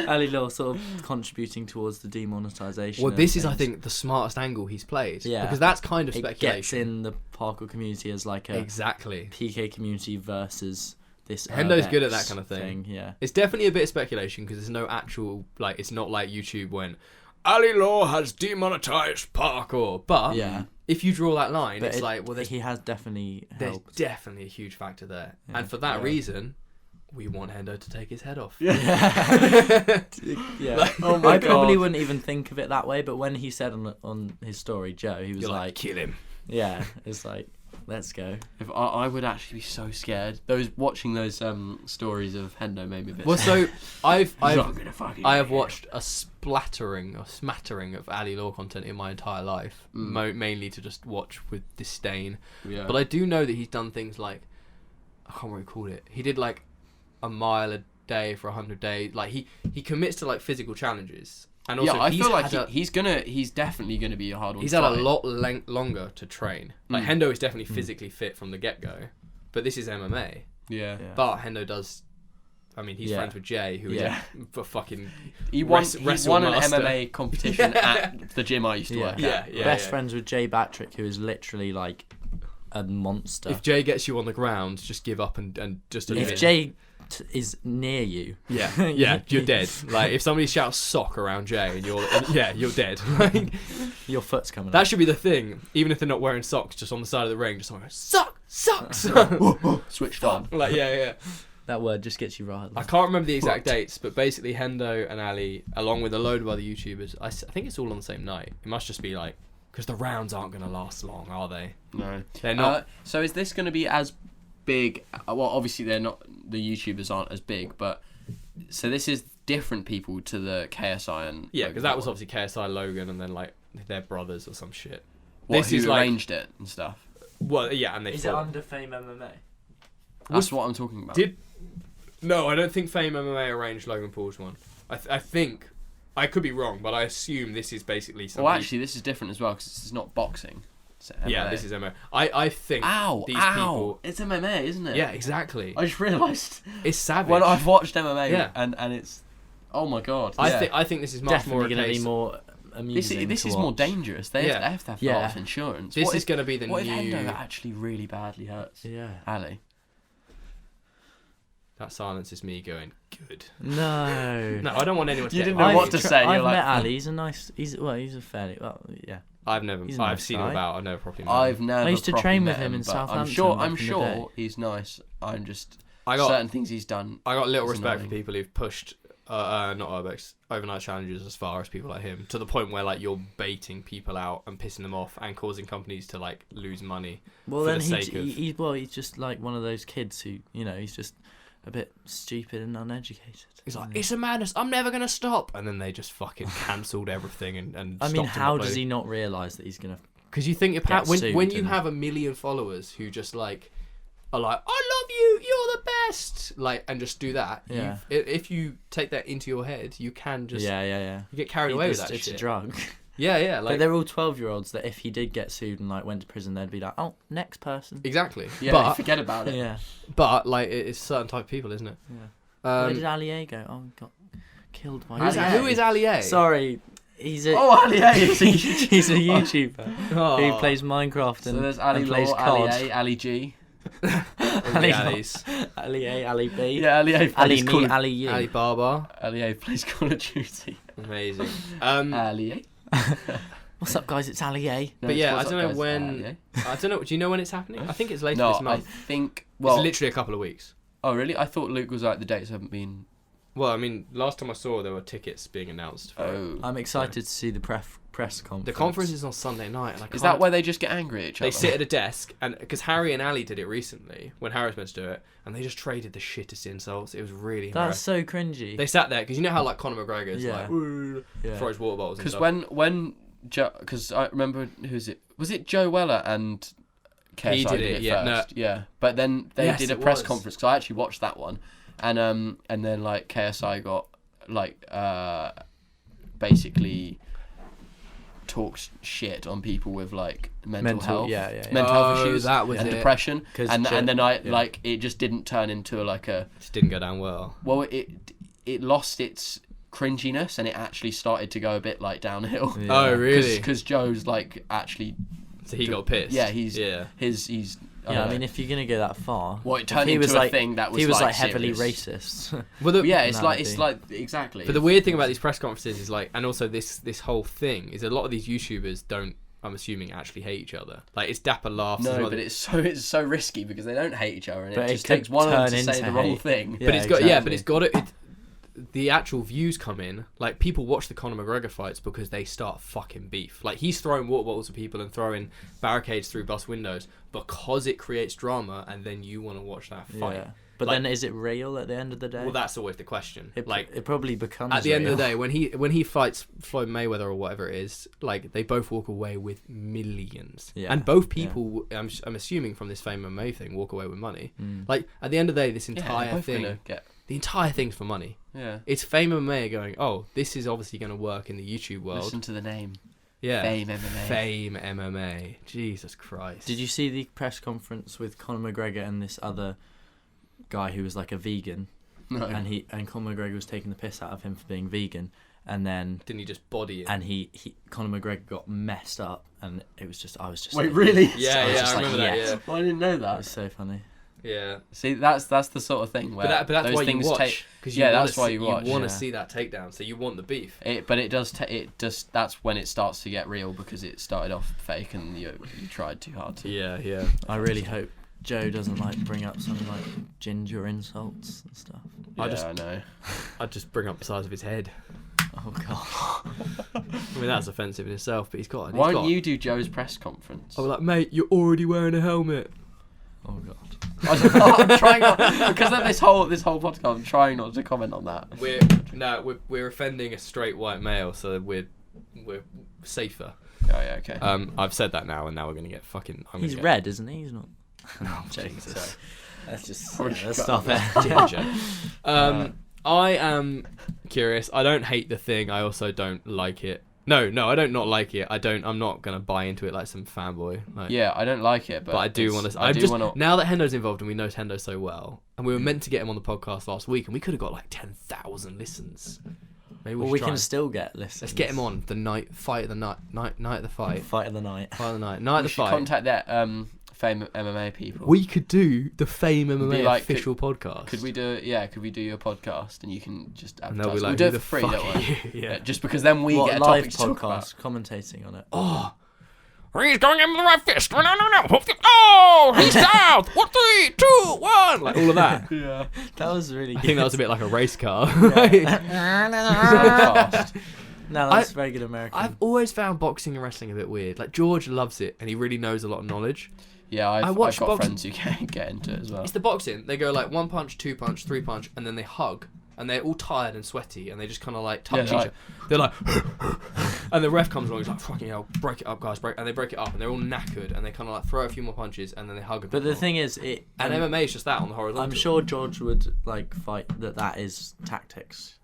Ali Law sort of contributing towards the demonetization. Well, of this is, I things. think, the smartest angle he's played. Yeah. Because that's kind of It speculation. gets in the parkour community as like a Exactly. PK community versus this. Hendo's good at Urbex that kind of thing. Yeah. It's definitely a bit of speculation because there's no actual... Like, it's not like YouTube when Ali Law has demonetized parkour. But if you draw that line, But it's like, well, he has definitely there's helped. definitely a huge factor there. Yeah. And for that reason... We want Hendo to take his head off. Yeah. Oh my I probably God. wouldn't even think of it that way, but when he said on his story, Joe, he was You're like, kill him. yeah, it's like, let's go. If I would actually be so scared. Watching those stories of Hendo made me a bit. Well, so I have watched watched a smattering of Ali Law content in my entire life, mainly to just watch with disdain. Yeah. But I do know that he's done things like, I can't remember what he called it. He did like a mile a day for 100 days. Like he commits to like physical challenges. And also, I feel like he's definitely gonna be a hard one. He's to had a fight. lot longer to train. Like Hendo is definitely physically fit from the get go, but this is MMA. Yeah. But Hendo does. I mean, he's friends with Jay, who is a fucking He won an master. MMA competition at the gym I used to work at. Best friends with Jay Batrick, who is literally like a monster. If Jay gets you on the ground, just give up and just admit. If Jay is near you, yeah, you're dead. Like if somebody shouts "sock" around Jay, and you're dead. Like, your foot's coming. that up. should be the thing. Even if they're not wearing socks, just on the side of the ring, just someone goes, socks. Switched on. Like yeah. That word just gets you riled. I can't remember the exact dates, but basically Hendo and Ali, along with a load of other YouTubers, I think it's all on the same night. It must just be like, because the rounds aren't going to last long, are they? No, They're not. So is this going to be as big? Well, obviously they're not. The YouTubers aren't as big, but so this is different people to the KSI and Yeah, because that was obviously KSI, Logan, and then like their brothers or some shit. This is arranged it and stuff. Well, yeah, and they. Is it under FameMMA? That's what I'm talking about. No, I don't think FameMMA arranged Logan Paul's one. I think I could be wrong, but I assume this is basically something. Well, actually, this is different as well because this is not boxing. It's MMA. Yeah, this is MMA. I think these people. It's MMA, isn't it? Yeah, exactly. I just realised It's savage. when I've watched MMA, Yeah. and it's, oh my god. I think this is much Definitely more a going to case. be more amusing. This to is watch. more dangerous. They have to have Yeah. life insurance. This is going to be the What new. if Hendo actually really badly hurts Yeah. Ali? That silence is me going good. No. No, I don't want anyone to. You get didn't know worried. what to say. You're I've like, met Ali. He's a nice. He's a fairly yeah. I've never. He's a I've nice seen guy. him about. I've never properly met him. I've never. I used to properly train with met him in but Southampton I'm sure. back in the day. He's nice. I'm just I got. certain things he's done. I got little is respect annoying. for people who've pushed. Not Urbex overnight challenges as far as people like him, to the point where like you're baiting people out and pissing them off and causing companies to like lose money. Well, for then the sake of... he's just like one of those kids who, he's just a bit stupid and uneducated. He's like, it's a madness. I'm never gonna stop. And then they just fucking cancelled everything and. I mean, stopped him how does uploading. he not realise that he's gonna? Because you think you're Get when sued you and- have 1 million followers who just like are like, I love you, you're the best, like, and just do that. Yeah. If you take that into your head, you can just Yeah. you get carried away with that It's shit. a drug. Yeah, But like they're all 12-year-olds that if he did get sued and like went to prison, they'd be like, oh, next person. exactly. Yeah, but forget about it. Yeah. but like it's certain type of people, isn't it? Yeah. Where did Um, Ali go? Oh, he got killed by. Who's Ali. that? who is Ali A? Sorry, he's a. Oh, Ali A. he's a YouTuber Oh. who plays Minecraft So and, there's Ali and plays Law, Ali COD. A, Ali G. All the Ali Alis. Ali A, Ali B. Yeah, Ali A Ali plays Call me, of Ali you. Ali Baba. Ali A plays Call of Duty. Amazing. Ali A. What's up, guys? It's Ali A. No, But it's yeah, what's I don't up, know guys, when. Ali A. I don't know. Do you know when it's happening? I think it's later No, this I month. think. Well, it's literally a couple of weeks. oh really? I thought Luke was like the dates haven't been. Well, I mean, last time I saw there were tickets being announced. For it. Oh. I'm excited to see the press conference. The conference is on Sunday night, and I can't. Is that where they just get angry at each other? They sit at a desk, and because Harry and Ali did it recently when Harry was meant to do it, and they just traded the shittest insults. It was really That's embarrassing. so cringy. They sat there because you know how like Conor McGregor is Yeah. like "Ooh," Yeah. throws water bottles. Because Because when because I remember who's it? Was it Joe Weller and KSI He did it, yeah, first? Yeah. But then they Yes, did a it press was. conference because I actually watched that one, and then like KSI got like basically talks shit on people with like mental health, yeah. mental health Oh, issues, that was and it. depression, 'Cause and Joe- then I yeah. like it just didn't turn into like a just didn't go down well. well it lost its cringiness and it actually started to go a bit like downhill. Yeah. Oh really? Because Joe's like actually So he got pissed. yeah he's yeah. he's Yeah, I mean, if you're gonna go that far, well it if turned he into was a like, thing that was he was like serious. heavily racist. Well, the, Yeah, it's No, like it'd it's be- like exactly. But the weird thing about these press conferences is like, and also this whole thing is a lot of these YouTubers don't. I'm assuming actually hate each other. Like it's dapper laughs. and no, other- but it's so risky because they don't hate each other and But it it just could takes one of them turn to say into the wrong hate. thing. Yeah, but it's got yeah, but exactly. it's got it. The actual views come in. Like people watch the Conor McGregor fights because they start fucking beef. Like he's throwing water bottles at people and throwing barricades through bus windows because it creates drama, and then you want to watch that fight. Yeah. But Like- then, is it real at the end of the day? Well, that's always the question. it, Like it probably becomes. at the end of real. the day, when he fights Floyd Mayweather or whatever it is, like they both walk away with millions, Yeah, and both people, I'm assuming from this FameMMA thing, walk away with money. Like at the end of the day, this Yeah, entire they're both thing, gonna get the entire thing's for money. yeah. It's FameMMA going, oh, this is obviously going to work in the YouTube world. Listen to the name. Yeah, FameMMA. FameMMA. Jesus Christ. Did you see the press conference with Conor McGregor and this other guy who was like a vegan, No. and Conor McGregor was taking the piss out of him for being vegan, and then Didn't he just body it? and he Conor McGregor got messed up, and it was just I was just Wait, like, really? Yeah, I was yeah, just I like, remember that. yes. Yeah, Well, I didn't know It that. was so funny. yeah. See, that's the sort of thing where But that's those why you things watch. Because yeah, that's why you watch. You want to yeah. see that takedown, so you want the beef. But it does. It just that's when it starts to get real because it started off fake and you tried too hard to. Yeah, yeah. I really hope Joe doesn't like bring up some like ginger insults and stuff. I know. I'd just bring up the size of his head. Oh god. I mean, that's offensive in itself, but he's got. Why don't you do Joe's press conference? I was like, mate, you're already wearing a helmet. Oh god. I'm trying not because of this whole podcast. I'm trying not to comment on that. We're offending a straight white male, so we're safer. Oh yeah, okay. I've said that now, and now we're gonna get fucking. He's red, isn't he? He's not. No, I'm joking. sorry. Let's just Probably let's cut stop that. it. Ginger. I am curious. I don't hate the thing. I also don't like it. No, I don't not like it. I'm not gonna buy into it like some fanboy. Like, Yeah, I don't like it, but I do want to. I do want to. Now that Hendo's involved and we know Hendo so well, and we were meant to get him on the podcast last week, and we could have got like 10,000 listens. Maybe Well, we can still get listeners. Let's get him on the night of the fight. Night of the fight. Fight of the night. Fight of the night. Night of We the should fight. contact that FameMMA people. We could do the FameMMA Be like, official podcast. Could we do your podcast and you can just And advertise? they'll be like, we'll do who it the for free, fuck don't are we? you? Yeah. Just because then we What, get a live topic to talk about. podcast commentating on it. Oh. He's going in with the right fist. No. Oh, he's down. 1, 3, 2, 1. Like all of that. Yeah. That was really I good. think that was a bit like a race car. Fast. No, that's very good American. I've always found boxing and wrestling a bit weird. Like George loves it, and he really knows a lot of knowledge. Yeah, I've watched got boxing. friends who can get into it as well. It's the boxing. They go like 1 punch, 2 punch, 3 punch, and then they hug, and they're all tired and sweaty, and they just kind of like touch each other. They're like, and the ref comes along. He's like, "Fucking hell, break it up, guys, break!" And they break it up, and they're all knackered, and they kind of like throw a few more punches, and then they hug. But the thing is, and MMA is just that on the horizontal. I'm sure George would like fight that is tactics,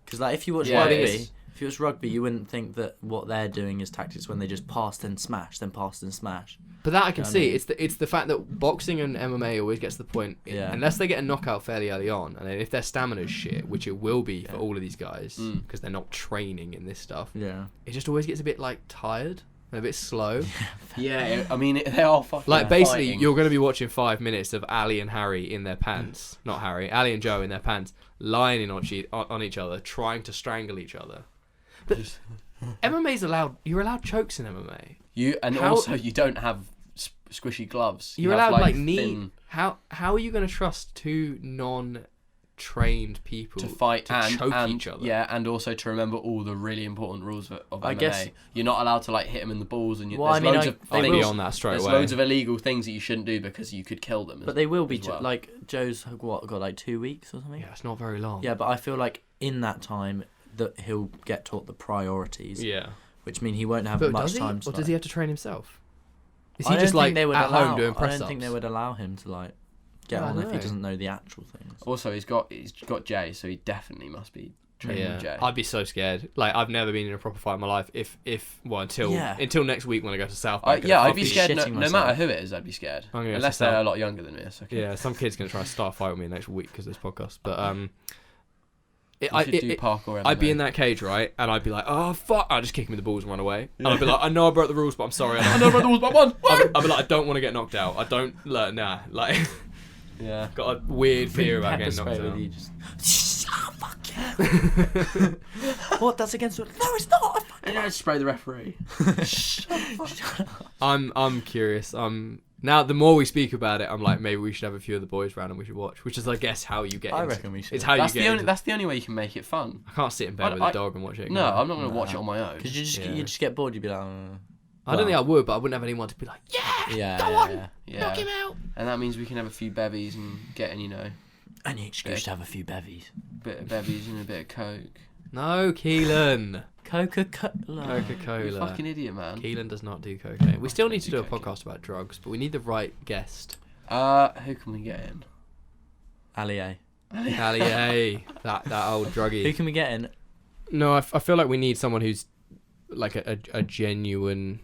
because like if you watch Yeah, it rugby, is. if you watch rugby, you wouldn't think that what they're doing is tactics when they just pass then smash, then pass then smash. But that I can You know what see. I mean? It's the fact that boxing and MMA always gets to the point, Yeah. unless they get a knockout fairly early on, and then if their stamina's shit, which it will be for Yeah. all of these guys, because they're not training in this stuff, Yeah. it just always gets a bit like tired and a bit slow. Yeah, I mean they are fucking. Like basically, fighting. you're going to be watching 5 minutes of Ali and Harry in their pants, not Harry, Ali and Joe in their pants, lying on each other, trying to strangle each other. But MMA's allowed. You're allowed chokes in MMA. Also you don't have squishy gloves. You're You have, allowed like thin knee. How are you going to trust two non-trained people to fight to and choke each other? Yeah, and also to remember all the really important rules of I MMA. guess- You're not allowed to like hit them in the balls, and Well, I there's mean, loads I- of they I'll will- be things. on that straight There's away. loads of illegal things that you shouldn't do because you could kill them. But they will be as well. like Joe's got like 2 weeks or something. Yeah, it's not very long. Yeah, but I feel like in that time that he'll get taught the priorities, Yeah. which mean he won't have But much does he? time. Or To, does he have to train himself? Is I he don't just think like they would at allow, home doing press I don't think ups? they would allow him to like get I on don't if he know. doesn't know the actual things. Also, he's got Jay, so he definitely must be training Jay. I'd be so scared. Like I've never been in a proper fight in my life. Until next week when I go to South Bank. I'd be fucking scared shitting no myself. matter who it is. I'd be scared I'm gonna unless sit down. they're a lot younger than me. It's okay. Yeah, some kid's gonna try and start a fight with me next week because of this podcast. But You should do parkour. I'd be MMA. in that cage, right? And I'd be like, oh fuck! I'd just kick him in the balls and run away. And I'd be like, I know I broke the rules, but I'm sorry. I know I broke the rules, but I won. I'd be like, I don't want to get knocked out. I don't. Like, nah. Like, Yeah. got a weird fear about Pepper getting spray knocked with out. you just. Oh, fuck yeah. What? That's against the... No, it's not. And you spray the referee. I'm curious. Now the more we speak about it, I'm like, maybe we should have a few of the boys round and we should watch. Which is, I guess, how you get. I into, reckon we should. It's how That's you the get. only. Into, That's the only way you can make it fun. I can't sit in bed with a dog and watch it. No, can I? I'm not going to watch it on my own. Because Yeah. you just get bored. You'd be like, I don't think I would, but I wouldn't have anyone to be like, yeah, go yeah, on, yeah. Yeah. knock him out. And that means we can have a few bevies and get in, Any excuse to have a few bevies. bit of bevies and a bit of coke. No, Keelan. Coca-Cola. You're a Coca-Cola. fucking idiot, man. Keelan does not do cocaine. We still need to do a cocaine. podcast about drugs, but we need the right guest. Who can we get in? Ali A. Ali A, that old Who druggie. can we get in? No, I feel like we need someone who's like a genuine,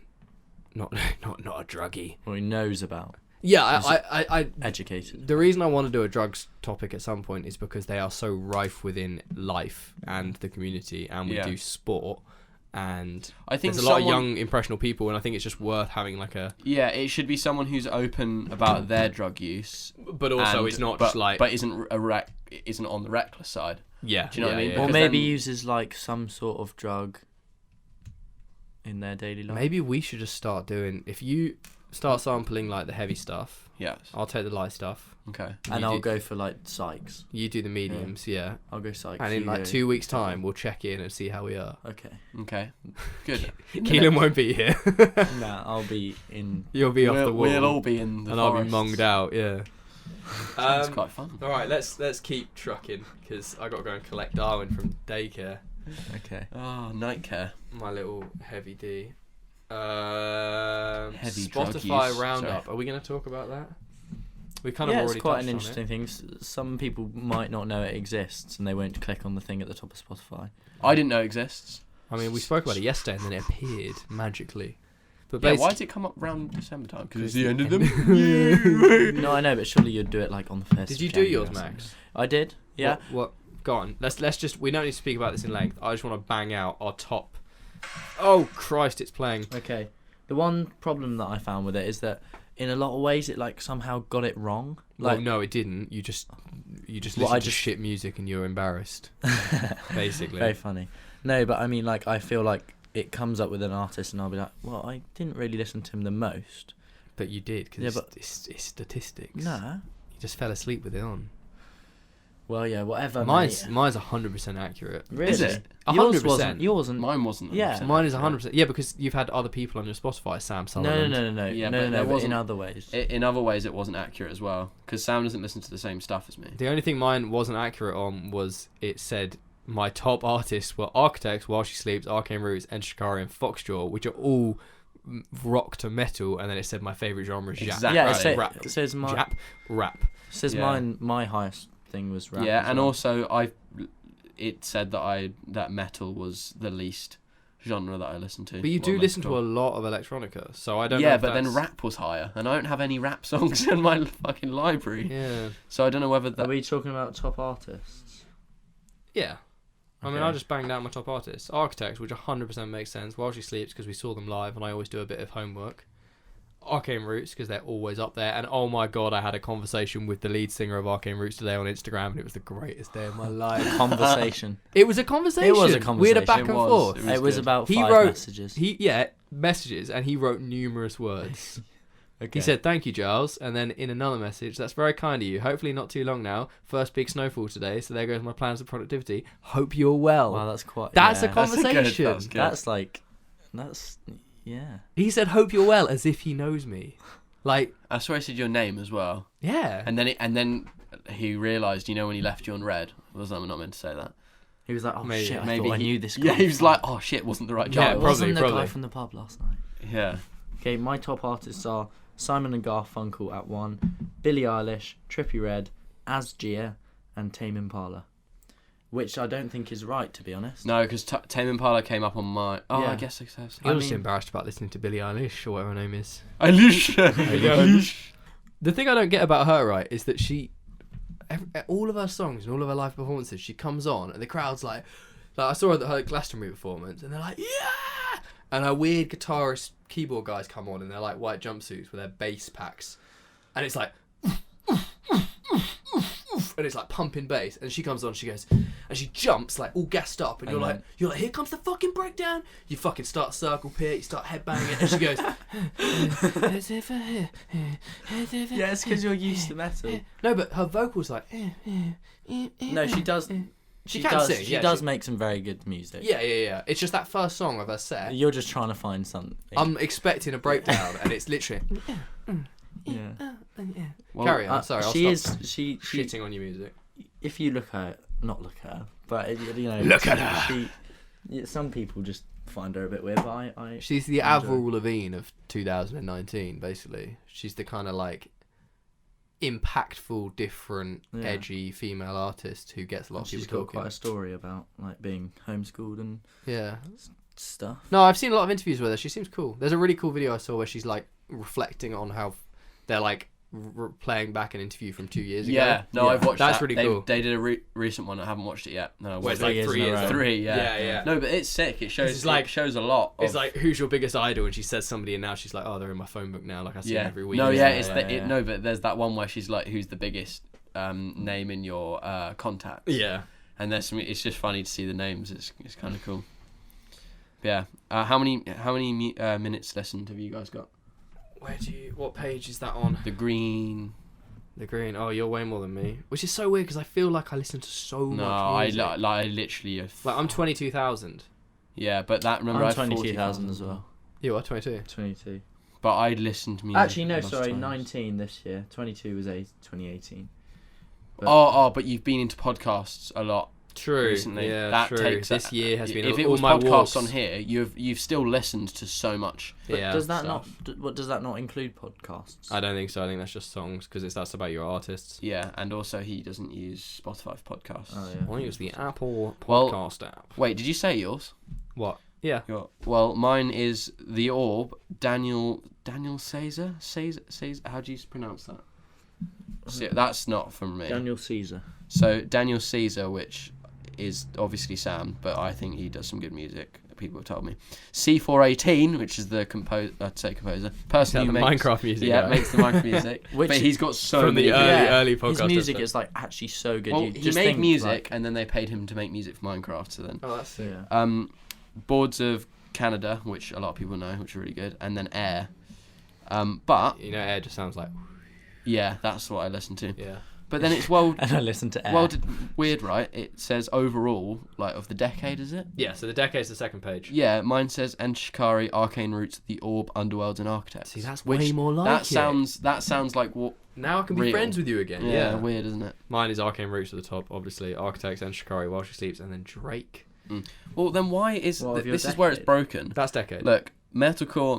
not a druggie. Or he knows about. Yeah, I Educated. the reason I want to do a drugs topic at some point is because they are so rife within life and the community, and we Yeah. do sport, and I think there's a lot of someone- young impressionable people, and I think it's just worth having like a. Yeah, it should be someone who's open about their drug use. But also, it's not just like. But isn't on the reckless side. Yeah, Do you know what I mean? yeah. Or Because maybe then- uses like some sort of drug in their daily life. Maybe we should just start doing. If you start sampling like the heavy stuff, Yes. I'll take the light stuff. Okay. And you I'll do- go for like psychs. You do the mediums, yeah. I'll go psychs. And in you like go- 2 weeks' time, we'll check in and see how we are. Okay. Okay. Good. Keelan won't be here. Nah, I'll be in. You'll be off the wall. We'll all be in the and I'll be forests. monged out, yeah. That's quite fun. All right, let's keep trucking because I got to go and collect Darwin from daycare. Okay. Oh, night care. My little heavy D. Heavy drug Spotify use, roundup. sorry. Are we going to talk about that? We kind Yeah, of it's already quite an touched on interesting thing. Some people might not know it exists, and they won't click on the thing at the top of Spotify. I didn't know it exists. it. I mean, we spoke about it yesterday, and then it appeared magically. But Yeah, why basically, did it come up around December time? Because it's the the end of end. them. No, I know, but surely you'd do it like on the first. did you of do January yours, or something. Max? I did. Yeah. What Go on. Let's just. We don't need to speak about this in length. I just want to bang out our top. Oh Christ! It's playing. Okay. The one problem that I found with it is that in a lot of ways it like somehow got it wrong. Like, Well, no, it didn't. You just listened to shit music and you're embarrassed. Basically. Very funny. No, but I mean, like, I feel like it comes up with an artist and I'll be like, well, I didn't really listen to him the most. But you did, because Yeah, it's statistics. Nah. You just fell asleep with it on. Well, yeah, whatever. Mine's mate. 100% accurate. Really? Is it? Yours 100%. wasn't. Yours wasn't. Mine wasn't. Yeah. 100% Mine is accurate. 100%. Yeah, because you've had other people on your Spotify, Sam No, Sutherland. no. Yeah, no, but there but in wasn't- other ways. In other ways, it wasn't accurate as well, because Sam doesn't listen to the same stuff as me. The only thing mine wasn't accurate on was it said my top artists were Architects, While She Sleeps, Arcane Roots, and Shikari and Foxjaw, which are all rock to metal, and then it said my favourite genre is Exactly. Yeah, Right. rap. it says Jap, rap. says Yeah. my highest thing was rap. Yeah, as and well. also it said that metal was the least genre that I listened to. But you Or do listen to a metalcore. lot of electronica, so I don't know Yeah, if but then that's- rap was higher, and I don't have any rap songs in my fucking library, Yeah. so I don't know whether Are that. we talking about top artists? Yeah. I mean, Okay. I just banged out my top artists. Architects, which 100% makes sense. While She Sleeps, because we saw them live, and I always do a bit of homework. Arcane Roots, because they're always up there. And oh my god, I had a conversation with the lead singer of Arcane Roots today on Instagram, and it was the greatest day of my life. Conversation. It was a conversation. It was a We had a conversation. back It and was. forth. It It was good. about He 5 wrote- messages. Messages, and he wrote numerous words. Okay. He said, "Thank you, Giles," and then in another message, "That's very kind of you. Hopefully not too long now. First big snowfall today, so there goes my plans for productivity. Hope you're well." Wow, that's quite. That's yeah. a conversation. That's good. That's yeah. He said, "Hope you're well," as if he knows me. Like, I swear he said your name as well, yeah. and then he realised, when he left you on red. Was I not meant to say that? He was like, oh Maybe- shit, I maybe thought I he- knew this guy. Yeah, he was like, oh shit, wasn't the right Yeah, guy. it probably, wasn't the probably. guy from the pub last night. Yeah. Okay, my top artists are Simon and Garfunkel at 1, Billie Eilish, Trippie Redd, Asgia, and Tame Impala. Which I don't think is right, to be honest. No, because Tame Impala came up on my. Oh, Yeah. I guess success. I'm I just mean- embarrassed about listening to Billie Eilish or whatever her name is. Eilish. The thing I don't get about her, right, is that all of her songs and all of her live performances, she comes on and the crowd's like I saw her Glastonbury performance and they're like, yeah! And her weird guitarist keyboard guys come on and they're like white jumpsuits with their bass packs. And it's like, and it's like pumping bass. And she comes on, she goes, and she jumps like all gassed up. And you're like, here comes the fucking breakdown. You fucking start circle pit, you start headbanging it. And she goes, Yeah, it's because you're used to metal. no, but her vocals like, No, she does. She can sing, She yeah, does she- make some very good music. yeah. It's just that first song of her set. You're just trying to find something. I'm expecting a breakdown, and it's literally. Yeah. Well, Carry on. Sorry, I'll she stop is. She. shitting on your music. If you look at not look at her, but Look at her. Some people just find her a bit weird, but I She's the enjoy Avril Lavigne of 2019, basically. She's the kind of like impactful, different, Yeah. edgy female artist who gets a lot of She's people got talking. quite a story about like being homeschooled and Yeah. stuff. No, I've seen a lot of interviews with her. She seems cool. There's a really cool video I saw where she's like reflecting on how they're like playing back an interview from 2 years ago. Yeah, no, Yeah. I've watched That's that. really cool. They did a recent one. I haven't watched it yet. No, Where it's Three like years 3 in a years. row. on. 3, yeah. Yeah. No, but it's sick. It shows It's like- it shows a lot. It's of- like, who's your biggest idol? And she says somebody, and now she's like, oh, they're in my phone book now. Like I see them every week. No, Yeah, it's yeah. no, but there's that one where she's like, who's the biggest name in your contacts? Yeah. And there's some. It's just funny to see the names. It's kind of cool. But yeah. How many minutes listened have you guys got? What page is that on? The green. The green. Oh, you're way more than me. Which is so weird because I feel like I listen to so No, much music. I literally. Like I'm 22,000. Yeah, but that remember I I'm had 22,000 as well. You are 22. 22. But I listened to music. Actually, no, lots of sorry, times. 19 this year. 22 was 2018. But- But you've been into podcasts a lot True. recently. Yeah, That true. takes This year has been If it all was my podcasts walks. on here, you've still listened to so much. But Yeah. does that stuff. what does that not include podcasts? I don't think so. I think that's just songs because that's about your artists. Yeah, and also he doesn't use Spotify for podcasts. Oh yeah. I use the Apple Well- Podcast app. Wait, did you say yours? What? Yeah. Well, mine is The Orb. Daniel Caesar. How do you pronounce that? See, that's not from me. Daniel Caesar. So Daniel Caesar, which is obviously Sam, but I think he does some good music. People have told me. C418, which is the composer, person who makes Minecraft music. Yeah, makes the Minecraft music. Which but he's got so from many the early podcast. His music episode. is like actually so good. Well, You he just made think, music, like, and then they paid him to make music for Minecraft. So then, Oh, that's sick. yeah. Boards of Canada, which a lot of people know, which are really good, and then Air. But You know, Air just sounds like. yeah, that's what I listen to. Yeah. But then it's And I listen to Air. weird, right? It says overall, like of the decade, is it? Yeah. So the decade's the second page. Yeah, mine says and Shikari, Arcane Roots, The Orb, Underworlds, and Architects. See, that's Which- way more like that it. sounds like what. Now I can be real. friends with you again. Yeah, weird, isn't it? Mine is Arcane Roots at the top, obviously. Architects and Shikari while she sleeps, and then Drake. Well, then why is What of your this is where it's decade? broken? That's decade. Look, metalcore,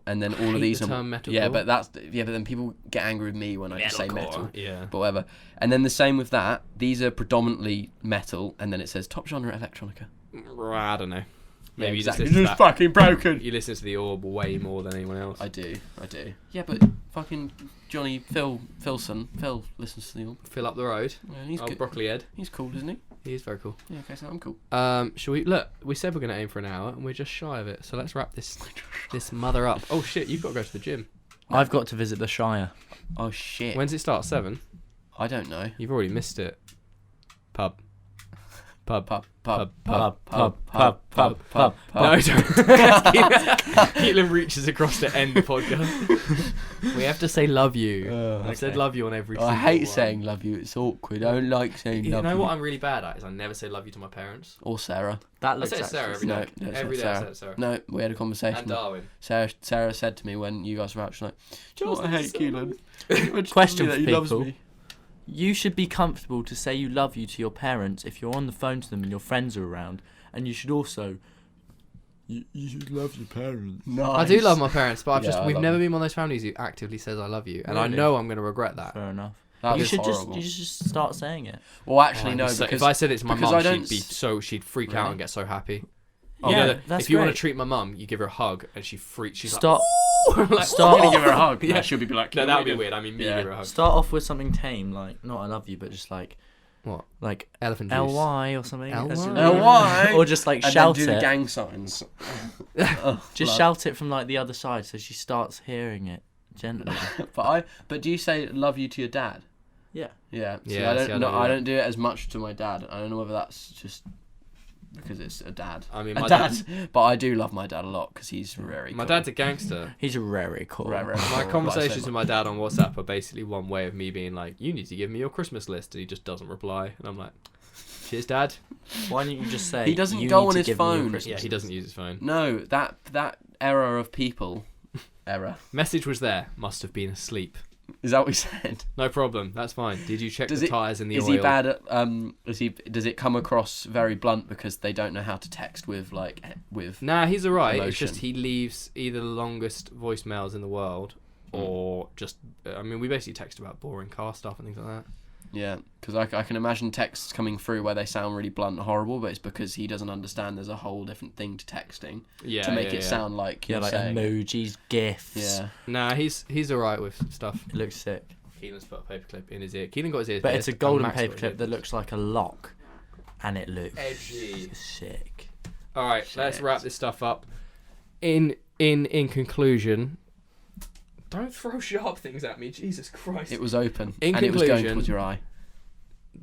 and then all of hate these the are term metalcore. yeah, but then people get angry with me when I just say metal, Yeah. but whatever. And then the same with that. These are predominantly metal, and then it says top genre electronica. I don't know. Maybe exactly. you just listen to that. fucking broken. You listen to the Orb way more than anyone else. I do. Yeah, but fucking Johnny Phil listens to the Orb. Fill up the road. Yeah, he's Oh, good. Broccoli Ed. He's cool, isn't he? He is very cool. Yeah, okay, so I'm cool. Shall we look? We said we're going to aim for an hour, and we're just shy of it. So let's wrap this mother up. Oh shit! You've got to go to the gym. I've got to visit the Shire. Oh shit. When's it start? 7. I don't know. You've already missed it. Pub. Pub. No, Pub. don't. Keelan reaches across to end the podcast. We have to say love you. I've said love you on every. I single hate one. saying love you. It's awkward. I don't like saying You love know you. what I'm really bad at is I never say love you to my parents. Or Sarah. That I looks say Sarah every No, day. no, it's Every not day I Sarah. say it, Sarah. No, we had a conversation. And Darwin. Sarah said to me when you guys were out, she's like, "Do you know what I hate, Keelan?" Question that for he loves people. me. You should be comfortable to say you love you to your parents if you're on the phone to them and your friends are around, and you should also. You should love your parents. Nice. I do love my parents, but Yeah, I we've love never them. been one of those families who actively says I love you, and I Really? know I'm going to regret that. Fair enough. That you is should horrible. you just start saying it. Well, actually, Oh, no, so because if I said it to my because mum, I don't she'd freak out Really? and get so happy. Oh, You know yeah, that that's if you want great. to treat my mum, you give her a hug, and she's Start like, like, start I'm gonna off, give her a hug. Yeah. Yeah, she'll be like, no, that would be weird. I mean, me Yeah. give her a hug. start off with something tame, like not I love you, but just like What? like Elephant juice. LY or something. LY. LY. Or just like And shout then do the it. gang signs. Oh, Just love. shout it from like the other side so she starts hearing it gently. But do you say love you to your dad? Yeah. Yeah. See, Yeah, I don't. see, I no, don't do I that. don't do it as much to my dad. I don't know whether that's just because it's a dad. I mean, A my dad. But I do love my dad a lot because he's very. My cool. dad's a gangster. He's very cool. Very, very My cool. conversations But I with my dad on WhatsApp are basically one way of me being like, "You need to give me your Christmas list," and he just doesn't reply, and I'm like, "Cheers, Dad." Why don't you just say He doesn't "You go need on to his give me your phone. Christmas Yeah, he doesn't use his phone. No, that era of people. Message was there. Must have been asleep. Is that what he said? No problem. That's fine. Did you check Does the it- tires in the Is oil? he bad at does it come across very blunt because they don't know how to text with Nah, he's alright. It's emotion? just he leaves either the longest voicemails in the world, or just. I mean, we basically text about boring car stuff and things like that. Yeah, because I can imagine texts coming through where they sound really blunt and horrible, but it's because he doesn't understand there's a whole different thing to texting Yeah. to make yeah, it yeah. sound like Yeah, you're like saying. emojis, gifs. Yeah, Nah, he's alright with stuff. It looks sick. Keelan's put a paperclip in his ear. Keelan got his ears But pierced, it's a golden and Max got his paperclip ears that looks like a lock. And it looks Edgy. sick. Alright, let's Shit. wrap this stuff up. In conclusion, don't throw sharp things at me, Jesus Christ. it was open In and it was going conclusion- towards your eye.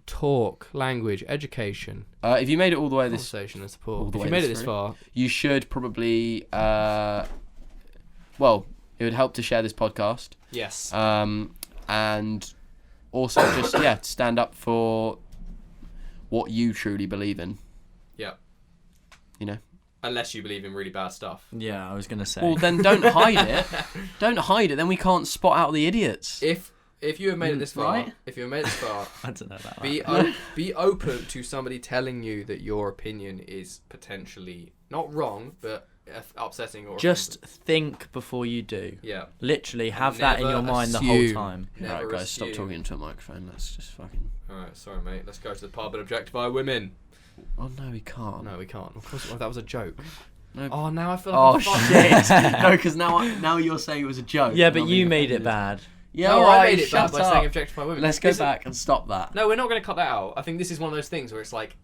Talk, language, education, If you made it all the way this, conversation and all support. the If way you made it this this through. far, you should probably. Well, it would help to share this podcast. yes. And also just stand up for what you truly believe in. Yeah. You know. Unless you believe in really bad stuff. Yeah, I was going to say. Well, then don't hide it. Don't hide it. Then we can't spot out the idiots. If you have made it this far, Right? if you have made it this far, I don't know about that. be open to somebody telling you that your opinion is potentially not wrong, but upsetting or Just think before you do. yeah. Literally have that in Never your mind the whole assume. time. Never Right, guys, stop assume. talking into a microphone. Let's just fucking. All right, sorry, mate. Let's go to the pub and objectify women. Oh no, we can't. No, we can't. Of course, that was a joke. No. Oh, now I feel like Oh I'm fucked. shit! No, because now you're saying it was a joke. Yeah, and but I'm you being made it offended. bad. Yeah, no, alright, I made it bad shut by up. saying objectify women. Let's go back and stop that. No, we're not going to cut that out. I think this is one of those things where it's like...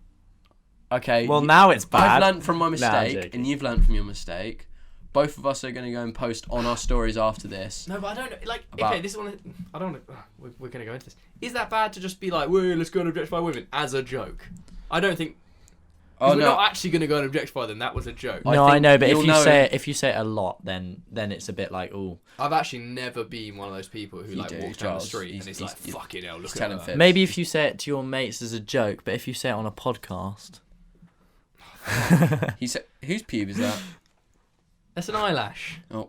Okay. Well, now it's bad. I've learnt from my I'm mistake, joking. and you've learnt from your mistake. Both of us are going to go and post on our stories after this. No, but I don't know. Like, About- okay, this is one. I don't. We're going to go into this. Is that bad to just be like, "Whoa, let's go and objectify women" as a joke? I don't think. Oh, We're no. not actually going to go and objectify them. That was a joke. I No, I think know, but you'll know if you say it a lot, then it's a bit like, oh. I've actually never been one of those people who You like do, walks down the Charles. street He's- and it's he's- like, he's- "Fucking hell, look telling at that." fibs. Maybe if you say it to your mates as a joke, but if you say it on a podcast. He said, "Whose pube is that?" That's an eyelash. Oh,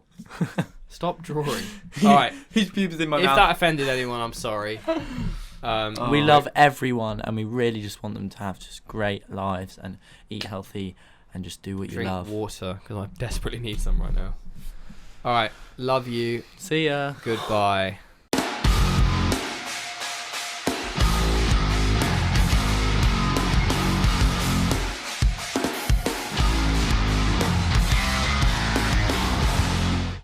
Stop drawing. All right. Whose pubes in my If that offended anyone, I'm sorry. We love everyone, and we really just want them to have just great lives and eat healthy and just do what you Drink love. water because I desperately need some right now. All right. Love you. See ya. Goodbye.